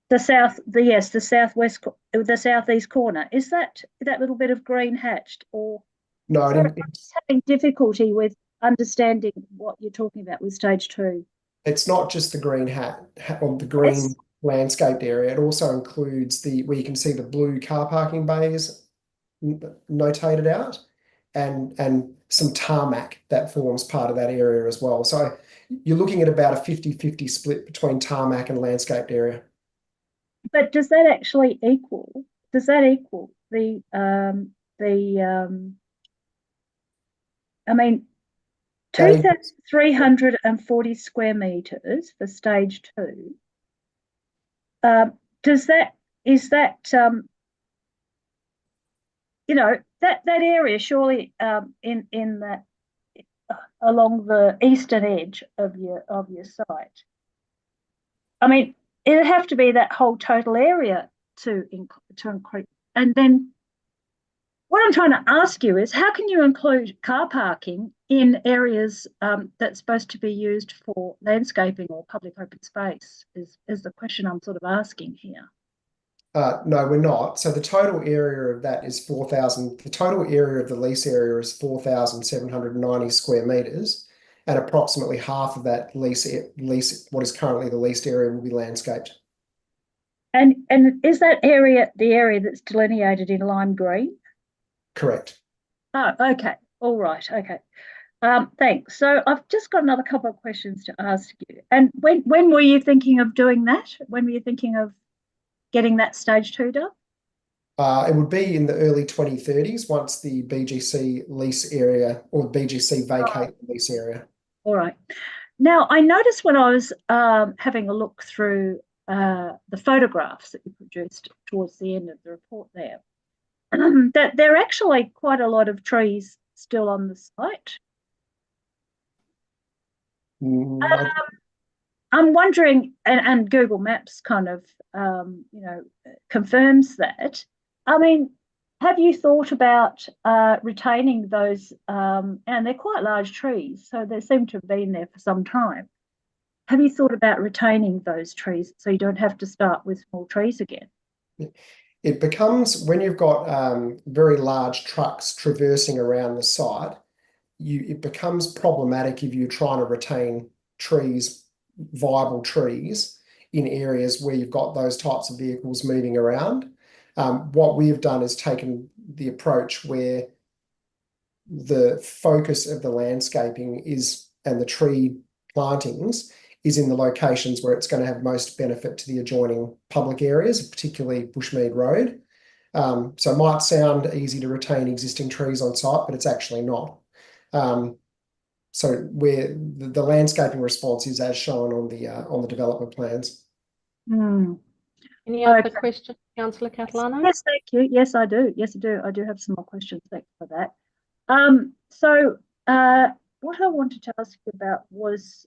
the southwest, the southeast corner. Is that little bit of green hatched, or no? I'm just having difficulty with understanding what you're talking about with stage 2. It's not just the green hat or the green landscaped area. It also includes where you can see the blue car parking bays notated out, and some tarmac that forms part of that area as well. So you're looking at about a 50-50 split between tarmac and landscaped area. But does that actually equal? Does that equal the I mean, 2,340 square meters for stage 2. Is that you know, that area surely in that along the eastern edge of your site. I mean, it'd have to be that whole total area to increase. And then what I'm trying to ask you is, how can you include car parking in areas that's supposed to be used for landscaping or public open space is the question I'm sort of asking here. No, we're not. So the total area of that is 4,000. The total area of the lease area is 4,790 square meters, and approximately half of that lease, what is currently the leased area, will be landscaped. And is that area the area that's delineated in lime green? Correct. Oh, okay. All right. Okay. Thanks. So I've just got another couple of questions to ask you. And when were you thinking of doing that? When were you thinking of getting that stage 2 done? It would be in the early 2030s once the BGC lease area or BGC vacate the lease area. All right. Now, I noticed when I was having a look through the photographs that you produced towards the end of the report there, that there are actually quite a lot of trees still on the site. I'm wondering, and Google Maps kind of, confirms that. I mean, have you thought about retaining those, and they're quite large trees, so they seem to have been there for some time. Have you thought about retaining those trees so you don't have to start with small trees again? It becomes, when you've got very large trucks traversing around the site, it becomes problematic if you're trying to retain trees, viable trees, in areas where you've got those types of vehicles moving around. What we have done is taken the approach where the focus of the landscaping and the tree plantings is in the locations where it's going to have most benefit to the adjoining public areas, particularly Bushmead Road. So it might sound easy to retain existing trees on site, but it's actually not. So where the landscaping response is as shown on the development plans. Any other Okay. questions, Councillor Catalano? Yes, thank you. Yes, I do. Yes, I do. I do have some more questions. Thanks for that. What I wanted to ask you about was,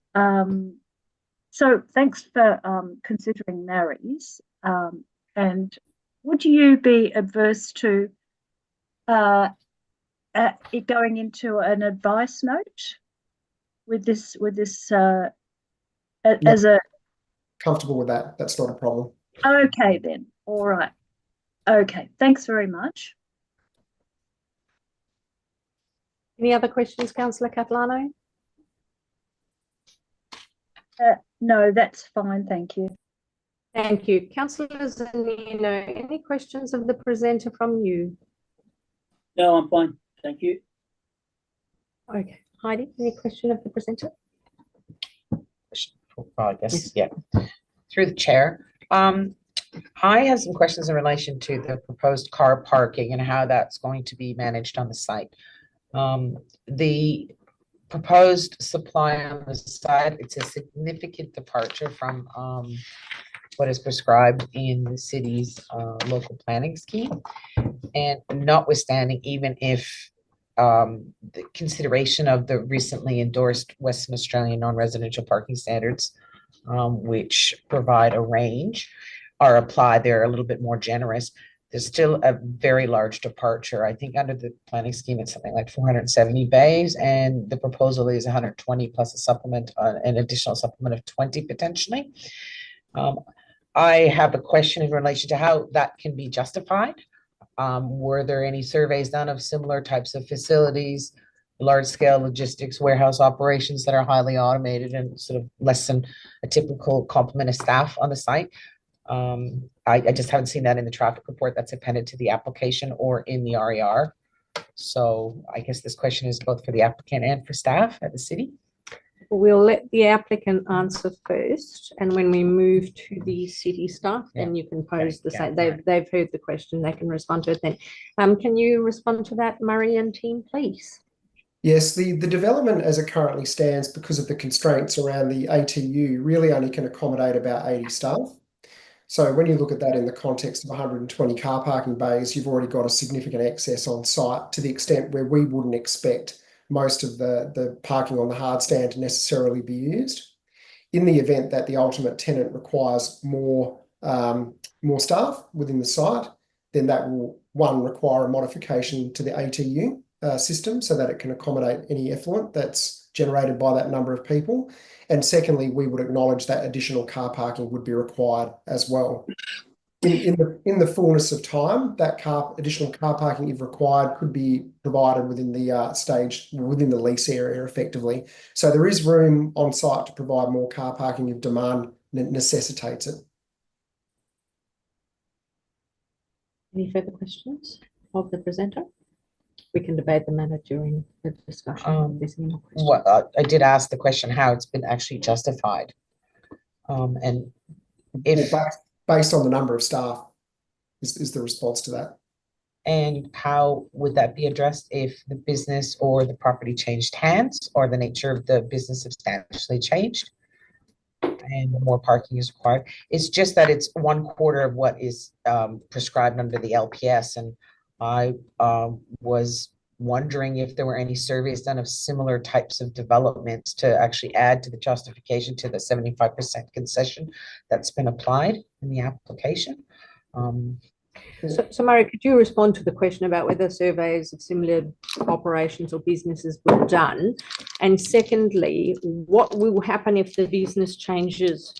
so thanks for considering marries. And would you be adverse to it going into an advice note with this as a Comfortable with that? That's not a problem. okay then. All right. Okay. Thanks very much. Any other questions, Councillor Catalano? No, that's fine. Thank you. Thank you. Councillor Zanino, any questions of the presenter from you? No, I'm fine. Thank you. Okay. Heidi, any question of the presenter? I guess, yeah, through the chair. I have some questions in relation to the proposed car parking and how that's going to be managed on the site. The proposed supply on the site, it's a significant departure from what is prescribed in the city's local planning scheme. And notwithstanding, even if the consideration of the recently endorsed Western Australian non-residential parking standards, which provide a range, are applied, they're a little bit more generous. There's still a very large departure. I think under the planning scheme, it's something like 470 bays, and the proposal is 120 plus a supplement, an additional supplement of 20 potentially. I have a question in relation to how that can be justified. Were there any surveys done of similar types of facilities, large scale logistics, warehouse operations that are highly automated and sort of less than a typical complement of staff on the site? I just haven't seen that in the traffic report that's appended to the application or in the RER. So I guess this question is both for the applicant and for staff at the city. We'll let the applicant answer first, and when we move to the city staff, then you can pose the same. They've heard the question, they can respond to it then. Can you respond to that, Murray and team, please? Yes, the development as it currently stands, because of the constraints around the ATU, really only can accommodate about 80 staff. So when you look at that in the context of 120 car parking bays, you've already got a significant excess on site to the extent where we wouldn't expect most of the parking on the hard stand to necessarily be used. In the event that the ultimate tenant requires more staff within the site, then that will, one, require a modification to the ATU system so that it can accommodate any effluent that's generated by that number of people. And secondly, we would acknowledge that additional car parking would be required as well. In the fullness of time, that additional car parking, if required, could be provided within the lease area effectively. So there is room on site to provide more car parking if demand necessitates it. Any further questions of the presenter? We can debate the matter during the discussion. Well, I did ask the question how it's been actually justified. And if based on the number of staff is the response to that. And how would that be addressed if the business or the property changed hands or the nature of the business substantially changed and more parking is required? It's just that it's 1/4 of what is prescribed under the LPS. And I was wondering if there were any surveys done of similar types of developments to actually add to the justification to the 75% concession that's been applied in the application. So Murray, could you respond to the question about whether surveys of similar operations or businesses were done? And secondly, what will happen if the business changes,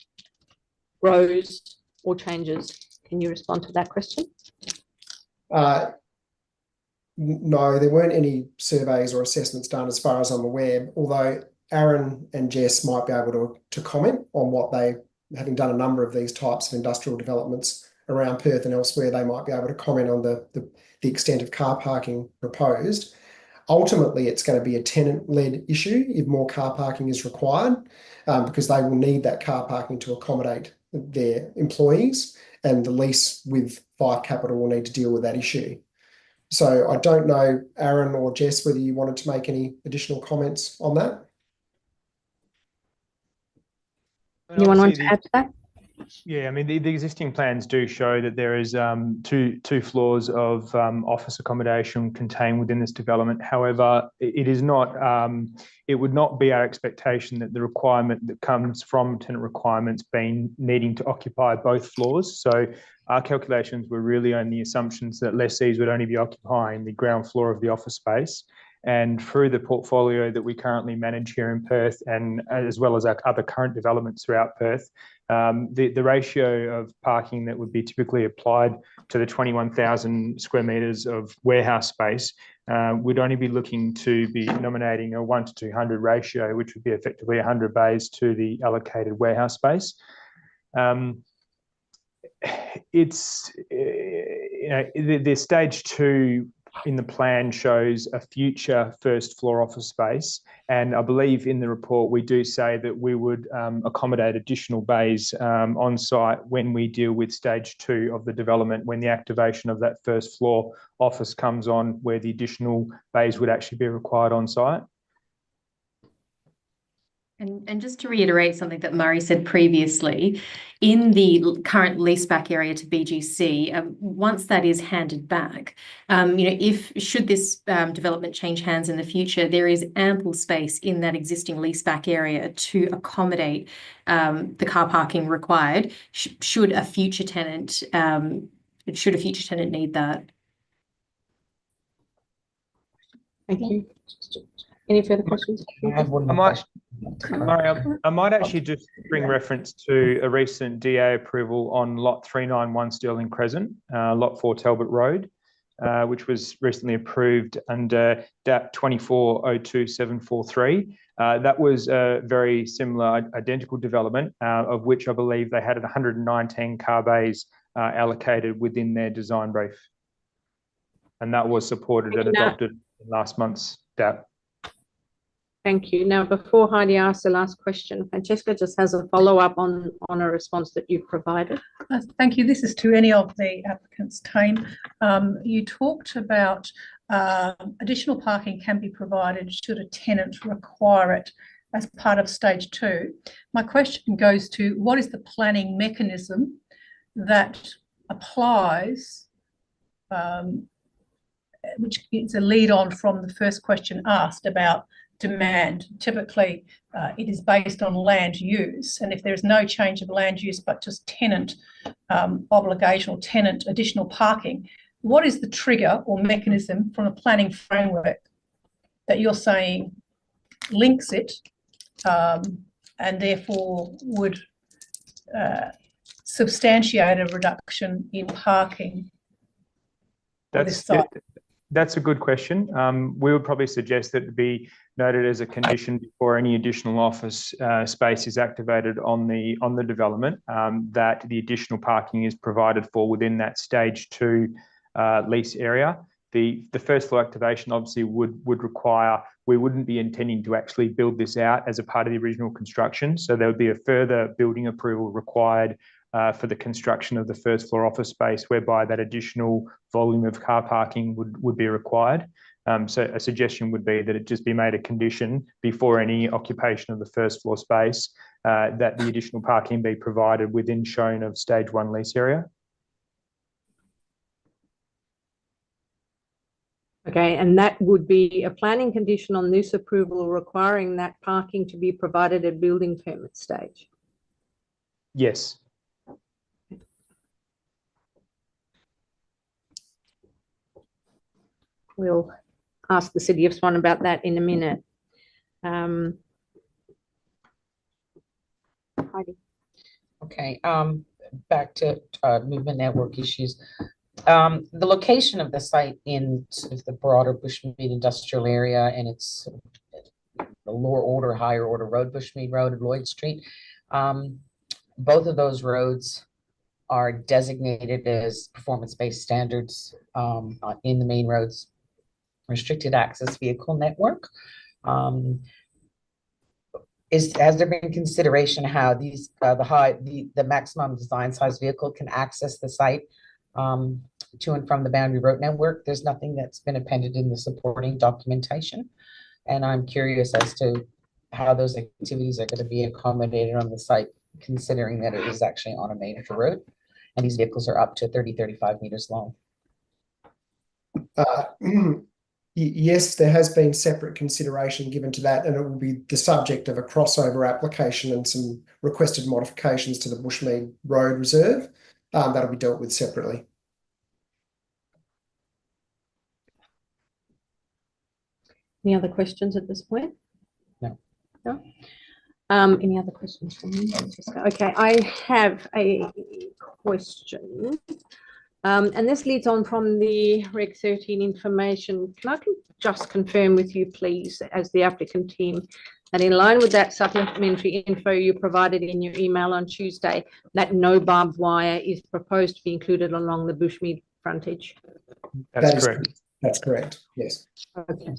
grows or changes? Can you respond to that question? No, there weren't any surveys or assessments done as far as I'm aware, although Aaron and Jess might be able to comment on what they, having done a number of these types of industrial developments around Perth and elsewhere, they might be able to comment on the extent of car parking proposed. Ultimately, it's going to be a tenant-led issue if more car parking is required, because they will need that car parking to accommodate their employees, and the lease with Fife Capital will need to deal with that issue. So I don't know, Aaron or Jess, whether you wanted to make any additional comments on that. Anyone want to add to that? Yeah, I mean, the existing plans do show that there is two floors of office accommodation contained within this development. However, it is not, it would not be our expectation that the requirement that comes from tenant requirements being needing to occupy both floors. So our calculations were really on the assumptions that lessees would only be occupying the ground floor of the office space. And through the portfolio that we currently manage here in Perth, and as well as our other current developments throughout Perth, the ratio of parking that would be typically applied to the 21,000 square metres of warehouse space would only be looking to be nominating a 1 to 200 ratio, which would be effectively 100 bays to the allocated warehouse space. It's, you know, the stage 2 in the plan shows a future first floor office space. And I believe in the report, we do say that we would accommodate additional bays on site when we deal with stage 2 of the development, when the activation of that first floor office comes on, where the additional bays would actually be required on site. And just to reiterate something that Murray said previously, in the current leaseback area to BGC, once that is handed back, should this development change hands in the future, there is ample space in that existing leaseback area to accommodate the car parking required. Should a future tenant need that? Thank you. Any further questions? I have one more question. I might actually just bring reference to a recent DA approval on lot 391 Stirling Crescent, lot 4 Talbot Road, which was recently approved under DAP 2402743. That was a very similar, identical development, of which I believe they had 119 car bays allocated within their design brief. And that was supported and adopted in last month's DAP. Thank you. Now, before Heidi asks the last question, Francesca just has a follow-up on a response that you've provided. Thank you. This is to any of the applicants' team. You talked about additional parking can be provided should a tenant require it as part of stage 2. My question goes to, what is the planning mechanism that applies, which is a lead on from the first question asked about demand? Typically, it is based on land use, and if there is no change of land use but just tenant obligation or tenant additional parking, what is the trigger or mechanism from a planning framework that you're saying links it and therefore would substantiate a reduction in parking? That's a good question. We would probably suggest that it be noted as a condition before any additional office space is activated on the development, that the additional parking is provided for within that stage 2 lease area. The first floor activation obviously would require, we wouldn't be intending to actually build this out as a part of the original construction. So there would be a further building approval required for the construction of the first floor office space, whereby that additional volume of car parking would be required. So a suggestion would be that it just be made a condition before any occupation of the first floor space that the additional parking be provided within shown of stage 1 lease area. Okay, and that would be a planning condition on this approval requiring that parking to be provided at building permit stage? Yes. We'll ask the City of Swan about that in a minute. Heidi. Okay, back to movement network issues. The location of the site in sort of the broader Bushmead industrial area, and it's the lower order, higher order road, Bushmead Road and Lloyd Street. Both of those roads are designated as performance-based standards in the main roads restricted access vehicle network. Has there been consideration how these the maximum design size vehicle can access the site to and from the boundary road network? There's nothing that's been appended in the supporting documentation, and I'm curious as to how those activities are going to be accommodated on the site considering that it is actually on a major road, and these vehicles are up to 35 meters long. Yes, there has been separate consideration given to that, and it will be the subject of a crossover application and some requested modifications to the Bushmead Road Reserve. That'll be dealt with separately. Any other questions at this point? No. No? Any other questions from me? Okay, I have a question. And this leads on from the Reg 13 information. Can I just confirm with you, please, as the applicant team, that in line with that supplementary info you provided in your email on Tuesday, that no barbed wire is proposed to be included along the Bushmead frontage? That's correct. That's correct, yes. Okay.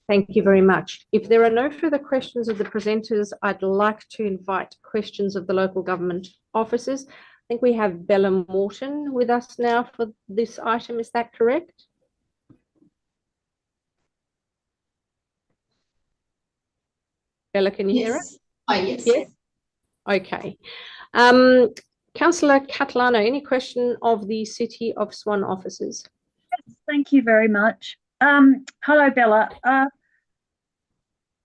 Thank you very much. If there are no further questions of the presenters, I'd like to invite questions of the local government officers. I think we have Bella Morton with us now for this item. Is that correct? Bella, can you hear us? Yes. Yes. Okay. Councillor Catalano, any question of the City of Swan officers? Yes, thank you very much. Hello, Bella.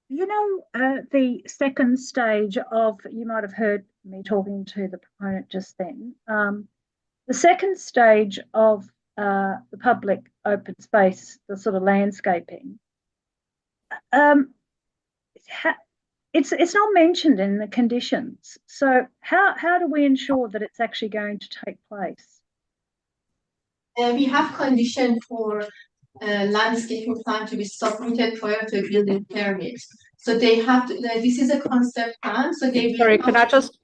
The second stage of, you might have heard me talking to the proponent just then, the second stage of the public open space, the sort of landscaping, it's not mentioned in the conditions. So how do we ensure that it's actually going to take place? We have condition for landscaping plan to be submitted prior to a building permit. So they have to, this is a concept plan. So they Sorry, can I just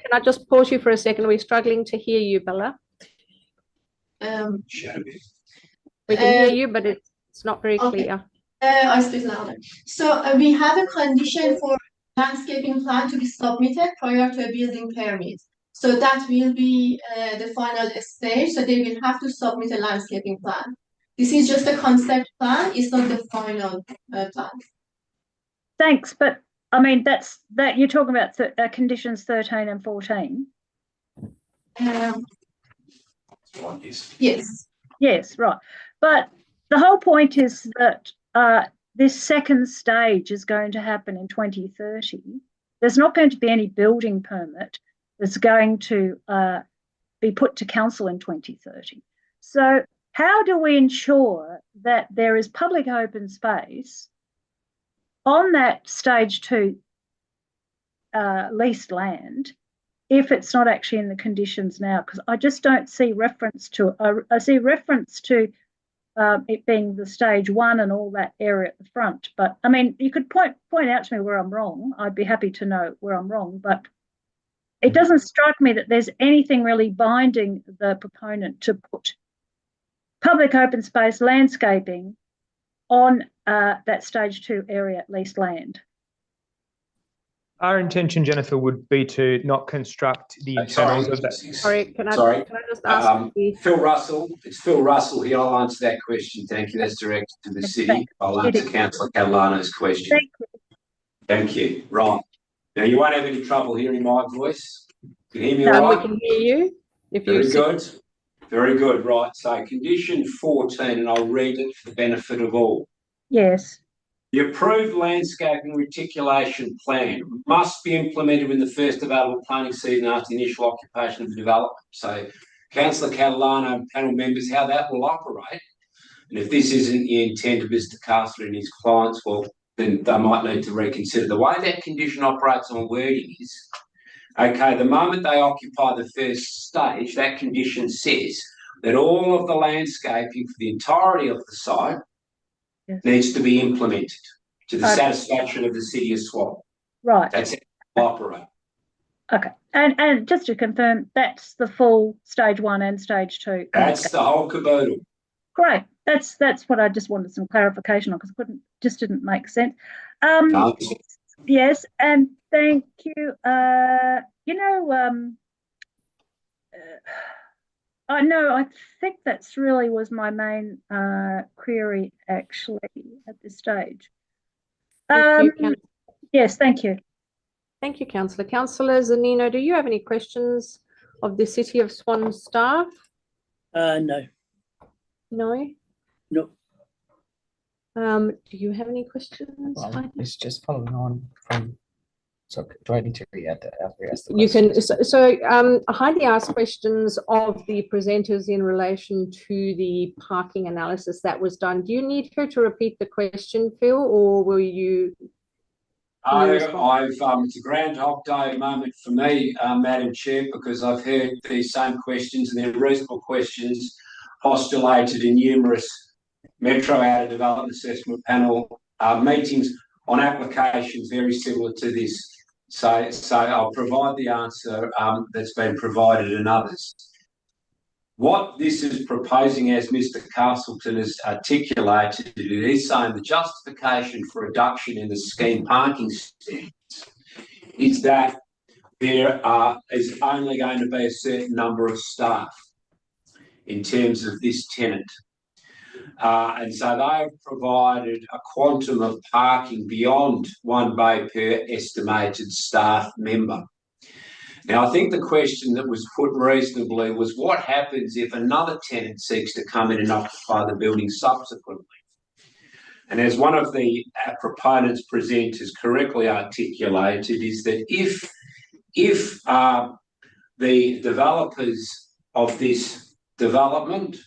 pause you for a second? We're struggling to hear you, Bella. We can hear you, but it's not very clear. I speak louder. So we have a condition for landscaping plan to be submitted prior to a building permit. So that will be the final stage. So they will have to submit a landscaping plan. This is just a concept plan. It's not the final plan. Thanks, but I mean that you're talking about conditions 13 and 14. Yes. Yes, right. But the whole point is that this second stage is going to happen in 2030. There's not going to be any building permit that's going to be put to council in 2030. So how do we ensure that there is public open space on that stage 2 leased land if it's not actually in the conditions now? Because I just don't see reference to, I see reference to it being the stage 1 and all that area at the front. But I mean, you could point out to me where I'm wrong. I'd be happy to know where I'm wrong, but it doesn't strike me that there's anything really binding the proponent to put public open space landscaping on that stage 2 area at leased land. Our intention, Jennifer, would be to not construct the internals of that. Sorry, can I just ask Phil Russell. It's Phil Russell here. I'll answer that question. Thank you. That's directed to the city. I'll answer Councillor Catalano's question. Thank you. Right. Now, you won't have any trouble hearing my voice. Can you hear me all right? We can hear you. Very good. Very good. Right. So condition 14, and I'll read it for the benefit of all. Yes. The approved landscaping reticulation plan must be implemented in the first available planning season after the initial occupation of the development. So, Councillor Catalano and panel members, how that will operate, and if this isn't the intent of Mr. Castle and his clients, well, then they might need to reconsider. The way that condition operates on wording is, okay, the moment they occupy the first stage, that condition says that all of the landscaping for the entirety of the site needs to be implemented to the satisfaction of the City of Swan. Right. That's how it will operate. Okay. And just to confirm, that's the full stage 1 and stage 2. That's the whole caboodle. Great. That's what I just wanted some clarification on, because it just didn't make sense. Yes, and thank you. I think that's really was my main query actually at this stage. Yes, thank you. Thank you, Councillor. Councillor Zanino, do you have any questions of the City of Swan staff? No. No? No. Do you have any questions, Heidi? It's just following on from. So do I need to read that after you ask the You question? can. So Heidi asked questions of the presenters in relation to the parking analysis that was done. Do you need her to repeat the question, Phil, or will you? It's a Groundhog Day moment for me, Madam Chair, because I've heard these same questions, and they're reasonable questions postulated in numerous Metro Outer Development Assessment Panel meetings on applications very similar to this. So I'll provide the answer that's been provided in others. What this is proposing, as Mr. Castleton has articulated, it is saying the justification for reduction in the scheme parking standards is that there is only going to be a certain number of staff in terms of this tenant. And so they have provided a quantum of parking beyond 1 bay per estimated staff member. Now, I think the question that was put reasonably was what happens if another tenant seeks to come in and occupy the building subsequently? And as one of the proponents presenters correctly articulated, is that if the developers of this development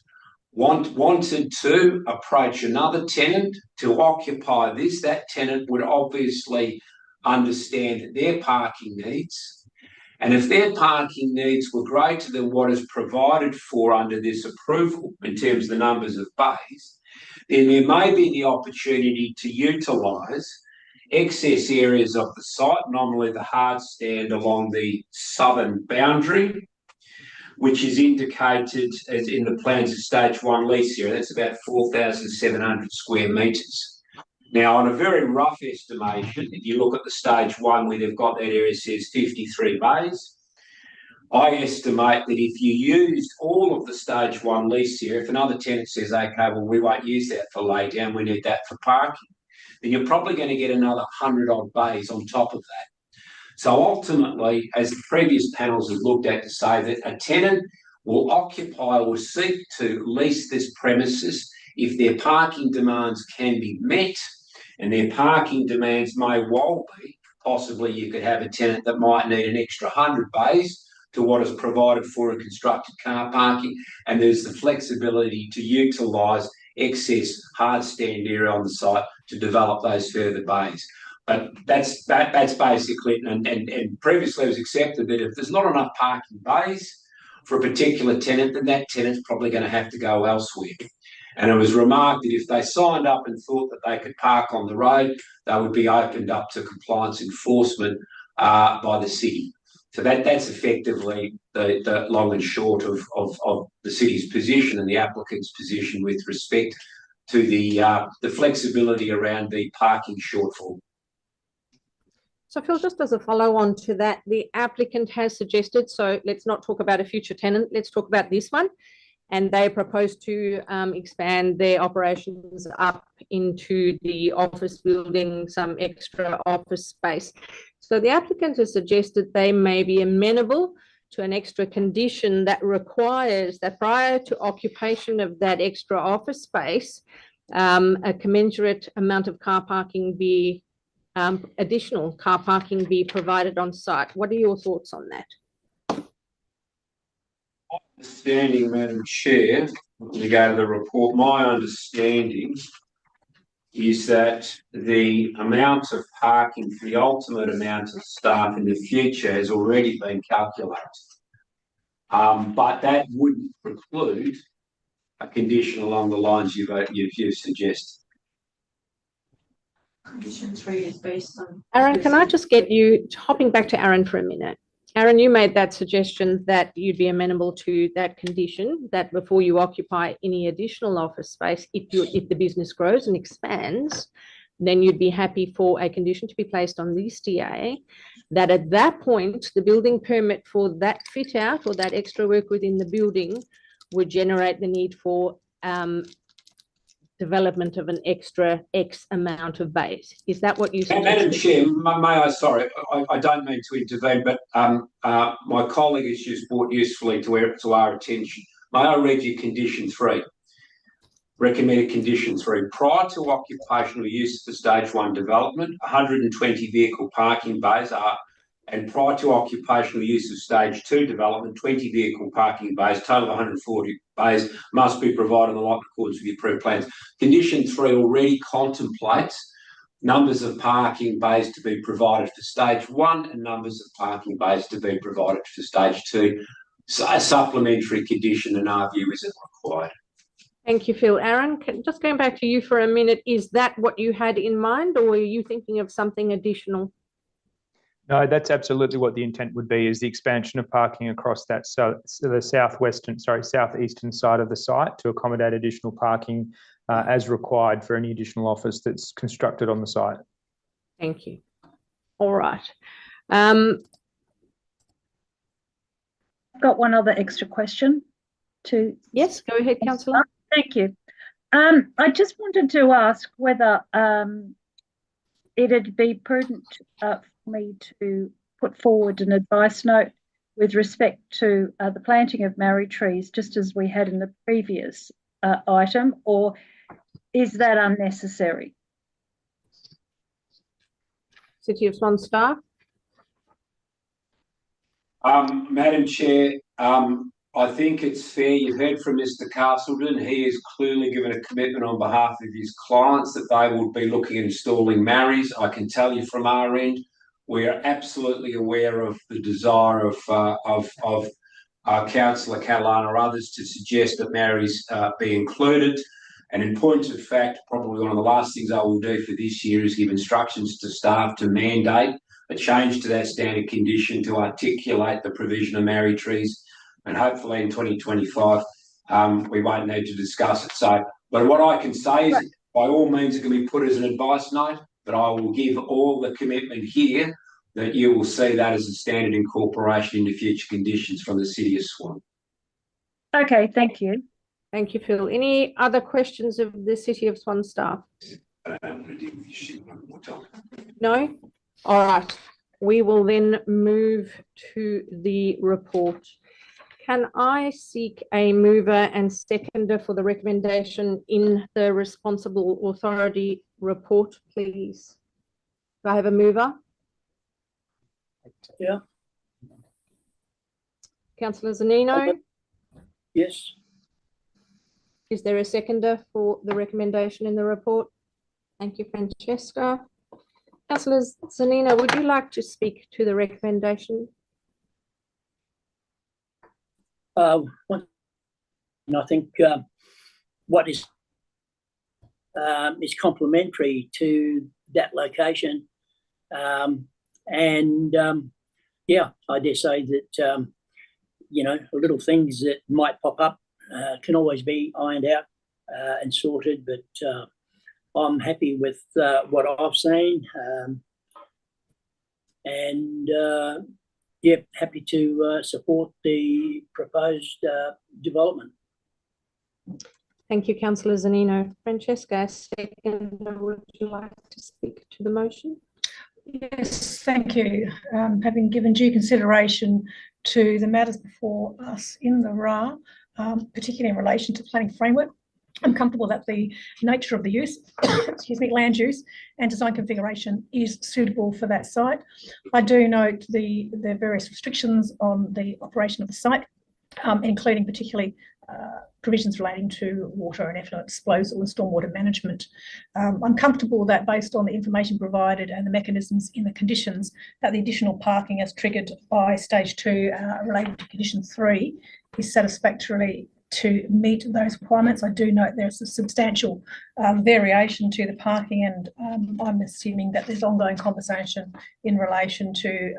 wanted to approach another tenant to occupy this, that tenant would obviously understand their parking needs. And if their parking needs were greater than what is provided for under this approval in terms of the numbers of bays, then there may be the opportunity to utilise excess areas of the site, nominally the hard stand along the southern boundary, which is indicated as in the plans of stage 1 lease area. That's about 4,700 square metres. Now, on a very rough estimation, if you look at the stage 1 where they've got that area says 53 bays, I estimate that if you used all of the stage 1 lease area, if another tenant says, okay, well, we won't use that for lay down, we need that for parking, then you're probably going to get another 100 odd bays on top of that. So ultimately, as the previous panels have looked at, to say that a tenant will occupy or seek to lease this premises if their parking demands can be met, and their parking demands may well be, possibly you could have a tenant that might need an extra 100 bays to what is provided for in constructed car parking, and there's the flexibility to utilise excess hard stand area on the site to develop those further bays. But that's basically, and previously it was accepted that if there's not enough parking bays for a particular tenant, then that tenant's probably going to have to go elsewhere. And it was remarked that if they signed up and thought that they could park on the road, they would be opened up to compliance enforcement by the city. So that's effectively the long and short of the city's position and the applicant's position with respect to the flexibility around the parking shortfall. So Phil, just as a follow-on to that, the applicant has suggested, so let's not talk about a future tenant, let's talk about this one. And they propose to expand their operations up into the office building, some extra office space. So the applicant has suggested they may be amenable to an extra condition that requires that prior to occupation of that extra office space, a commensurate amount of car parking be, additional car parking be provided on site. What are your thoughts on that? Understanding, Madam Chair, with regard to the report, my understanding is that the amount of parking for the ultimate amount of staff in the future has already been calculated. But that wouldn't preclude a condition along the lines you've suggested. Condition 3 is based on. Aaron, can I just get you hopping back to Aaron for a minute? Aaron, you made that suggestion that you'd be amenable to that condition, that before you occupy any additional office space, if the business grows and expands, then you'd be happy for a condition to be placed on the STA, that at that point, the building permit for that fit out or that extra work within the building would generate the need for development of an extra X amount of bays. Is that what you suggested? Madam Chair, sorry, I don't mean to intervene, but my colleague has just brought usefully to our attention. May I read you condition 3? Recommended condition 3. Prior to occupational use for stage 1 development, 120 vehicle parking bays are, and prior to occupational use of stage 2 development, 20 vehicle parking bays, total of 140 bays must be provided in the lot in accordance with the approved plans. Condition 3 already contemplates numbers of parking bays to be provided for stage 1 and numbers of parking bays to be provided for stage 2. So a supplementary condition in our view isn't required. Thank you, Phil. Aaron, just going back to you for a minute, is that what you had in mind, or are you thinking of something additional? No, that's absolutely what the intent would be, is the expansion of parking across that, so the southeastern side of the site to accommodate additional parking as required for any additional office that's constructed on the site. Thank you. All right. I've got one other extra question. Yes, go ahead, Councillor. Thank you. I just wanted to ask whether it'd be prudent for me to put forward an advice note with respect to the planting of marri trees, just as we had in the previous item, or is that unnecessary? City of Swan staff. Madam Chair, I think it's fair. You've heard from Mr. Castleton. He has clearly given a commitment on behalf of his clients that they will be looking at installing marries. I can tell you from our end, we are absolutely aware of the desire of Councillor Catalano or others to suggest that marries be included. And in point of fact, probably one of the last things I will do for this year is give instructions to staff to mandate a change to that standard condition to articulate the provision of marri trees. And hopefully in 2025, we won't need to discuss it. So, but what I can say is, by all means, it can be put as an advice note, but I will give all the commitment here that you will see that as a standard incorporation into future conditions from the City of Swan. Okay, thank you. Thank you, Phil. Any other questions of the City of Swan staff? No? All right. We will then move to the report. Can I seek a mover and seconder for the recommendation in the responsible authority report, please? Do I have a mover? Yeah. Councillor Zanino? Yes. Is there a seconder for the recommendation in the report? Thank you, Francesca. Councillor Zanino, would you like to speak to the recommendation? And I think what is complementary to that location, yeah, I dare say that you know, little things that might pop up can always be ironed out and sorted. But I'm happy with what I've seen, yeah, happy to support the proposed development. Thank you, Councillor Zanino. Francesca, second, would you like to speak to the motion? Yes, thank you. Having given due consideration to the matters before us in the RA, particularly in relation to planning framework, I'm comfortable that the nature of the use, excuse me, land use and design configuration is suitable for that site. I do note the various restrictions on the operation of the site, including particularly provisions relating to water and effluent disposal and stormwater management. I'm comfortable that based on the information provided and the mechanisms in the conditions, that the additional parking as triggered by stage 2 related to condition 3 is satisfactorily to meet those requirements. I do note there's a substantial variation to the parking, and I'm assuming that there's ongoing conversation in relation to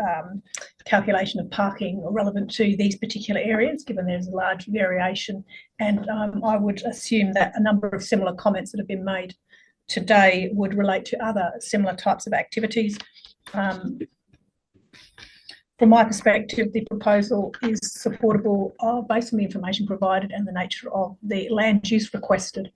calculation of parking relevant to these particular areas, given there's a large variation. And I would assume that a number of similar comments that have been made today would relate to other similar types of activities. From my perspective, the proposal is supportable based on the information provided and the nature of the land use requested.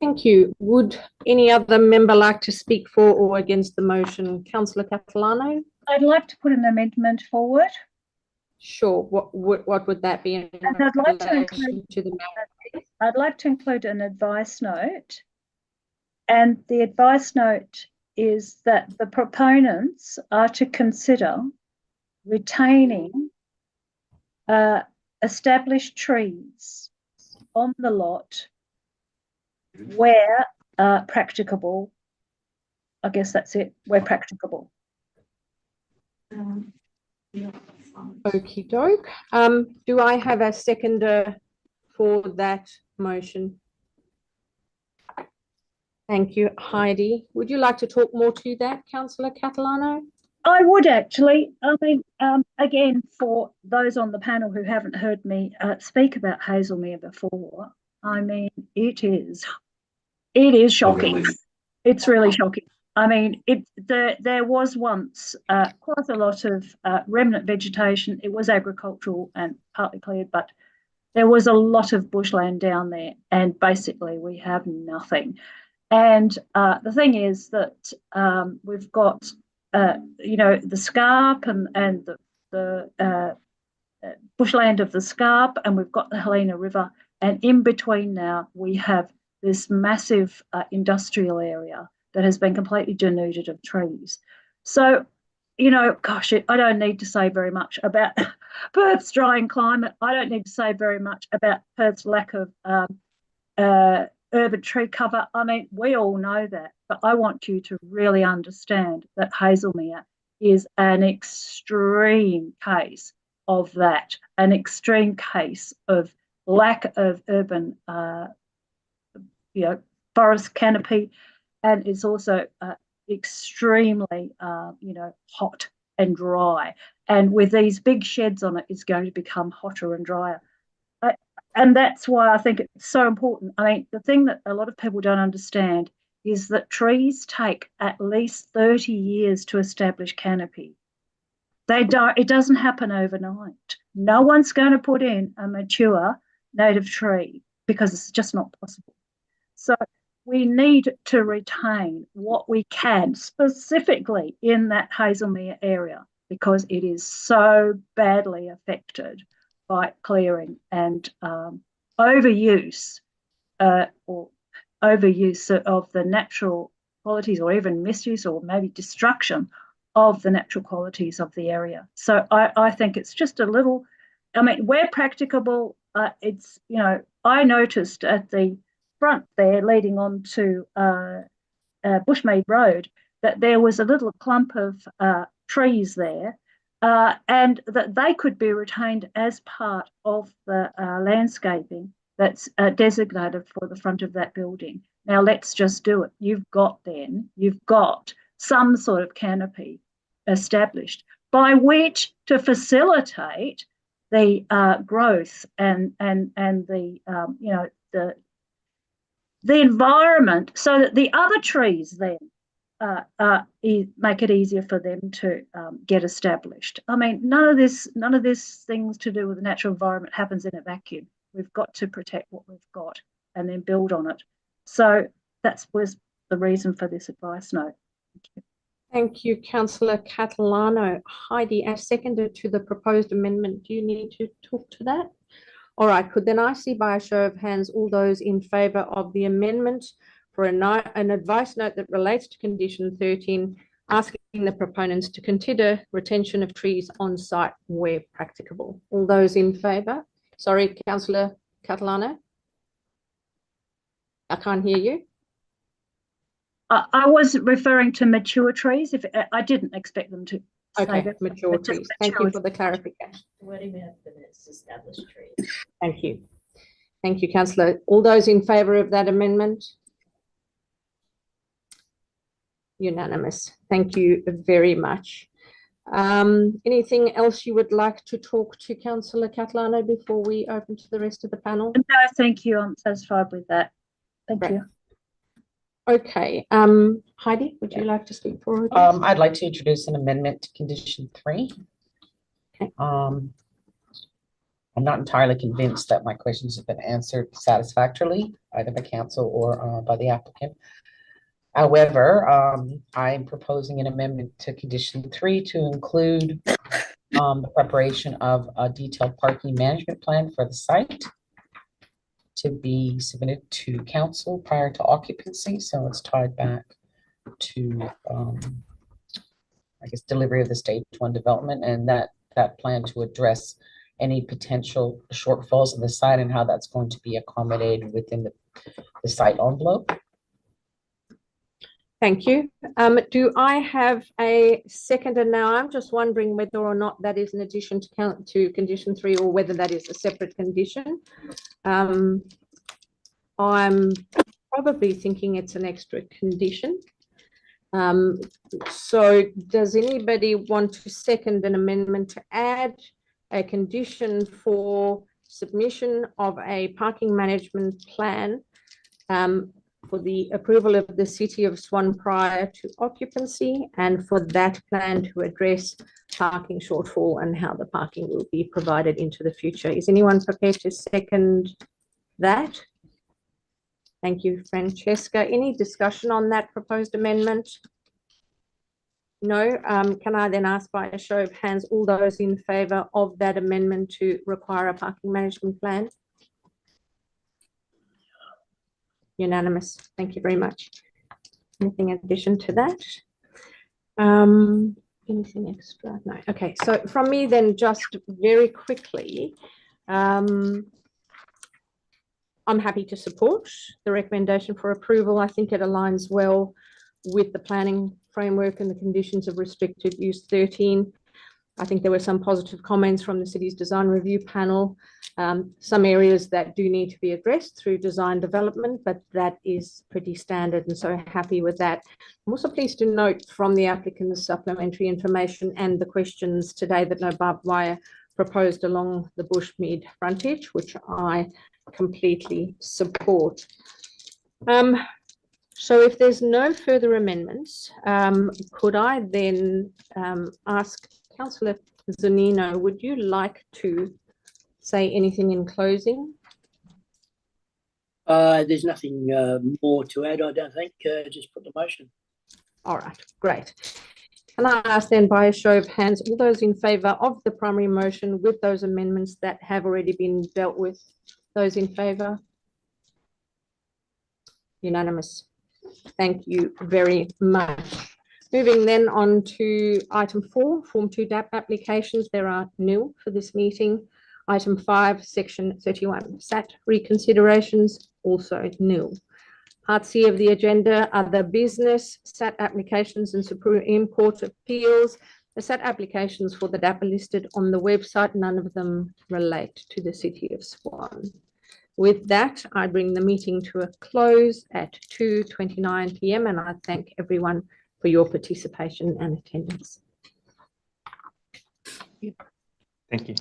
Thank you. Would any other member like to speak for or against the motion? Councillor Catalano? I'd like to put an amendment forward. Sure. What would that be in And I'd like to relation include, to the I'd like to include an advice note. And the advice note is that the proponents are to consider retaining established trees on the lot where practicable. I guess that's it, where practicable. Okie doke. Do I have a seconder for that motion? Thank you, Heidi. Would you like to talk more to that, Councillor Catalano? I would actually. I mean, again, for those on the panel who haven't heard me speak about Hazelmere before, I mean, it is shocking. It's really shocking. I mean, there was once quite a lot of remnant vegetation. It was agricultural and partly cleared, but there was a lot of bushland down there, and basically we have nothing. And the thing is that we've got, the scarp and the bushland of the scarp, and we've got the Helena River, and in between now we have this massive industrial area that has been completely denuded of trees. So, gosh, I don't need to say very much about Perth's drying climate. I don't need to say very much about Perth's lack of urban tree cover. I mean, we all know that, but I want you to really understand that Hazelmere is an extreme case of that, an extreme case of lack of urban, forest canopy, and it's also extremely, hot and dry. And with these big sheds on it, it's going to become hotter and drier. And that's why I think it's so important. I mean, the thing that a lot of people don't understand is that trees take at least 30 years to establish canopy. It doesn't happen overnight. No one's going to put in a mature native tree because it's just not possible. So we need to retain what we can, specifically in that Hazelmere area, because it is so badly affected by clearing and overuse or overuse of the natural qualities, or even misuse or maybe destruction of the natural qualities of the area. So I think it's just a little, I mean, where practicable, it's, I noticed at the front there leading on to Bushmead Road that there was a little clump of trees there, and that they could be retained as part of the landscaping that's designated for the front of that building. Now let's just do it. You've got some sort of canopy established by which to facilitate the growth and the environment, so that the other trees then make it easier for them to get established. I mean, none of this things to do with the natural environment happens in a vacuum. We've got to protect what we've got and then build on it. So that was the reason for this advice note. Thank you. Thank you, Councillor Catalano. Heidi, as seconder to the proposed amendment, do you need to talk to that? All right, could then I see by a show of hands all those in favour of the amendment for an advice note that relates to condition 13, asking the proponents to consider retention of trees on site where practicable. All those in favour? Sorry, Councillor Catalano. I can't hear you. I was referring to mature trees. If I didn't expect them to. Okay, mature trees. Thank you for the clarification. Established trees. Thank you. Thank you, Councillor. All those in favour of that amendment? Unanimous. Thank you very much. Anything else you would like to talk to Councillor Catalano before we open to the rest of the panel? No, thank you. I'm satisfied with that. Thank you. Okay. Heidi, would you like to speak forward? I'd like to introduce an amendment to condition 3. Okay. I'm not entirely convinced that my questions have been answered satisfactorily, either by council or by the applicant. However, I'm proposing an amendment to condition 3 to include the preparation of a detailed parking management plan for the site to be submitted to council prior to occupancy. So it's tied back to, I guess, delivery of the stage 1 development, and that plan to address any potential shortfalls in the site and how that's going to be accommodated within the site envelope. Thank you. Do I have a seconder now? I'm just wondering whether or not that is an addition to condition 3 or whether that is a separate condition. I'm probably thinking it's an extra condition. So does anybody want to second an amendment to add a condition for submission of a parking management plan for the approval of the City of Swan prior to occupancy, and for that plan to address parking shortfall and how the parking will be provided into the future? Is anyone prepared to second that? Thank you, Francesca. Any discussion on that proposed amendment? No. Can I then ask by a show of hands all those in favour of that amendment to require a parking management plan? Unanimous. Thank you very much. Anything in addition to that? Anything extra? No. Okay. So from me then, just very quickly, I'm happy to support the recommendation for approval. I think it aligns well with the planning framework and the conditions of restricted use 13. I think there were some positive comments from the city's design review panel. Some areas that do need to be addressed through design development, but that is pretty standard, and so happy with that. I'm also pleased to note from the applicant's supplementary information and the questions today that no barbed wire proposed along the Bushmead frontage, which I completely support. So if there's no further amendments, could I then ask Councillor Zunino, would you like to say anything in closing? There's nothing more to add, I don't think. Just put the motion. All right, great. Can I ask then by a show of hands, all those in favour of the primary motion with those amendments that have already been dealt with? Those in favour? Unanimous. Thank you very much. Moving then on to item 4, Form 2 DAP applications. There are nil for this meeting. Item 5, Section 31, SAT reconsiderations, also nil. Part C of the agenda, other business, SAT applications and Supreme Court appeals. The SAT applications for the DAP are listed on the website. None of them relate to the City of Swan. With that, I bring the meeting to a close at 2:29 p.m. and I thank everyone for your participation and attendance. Thank you.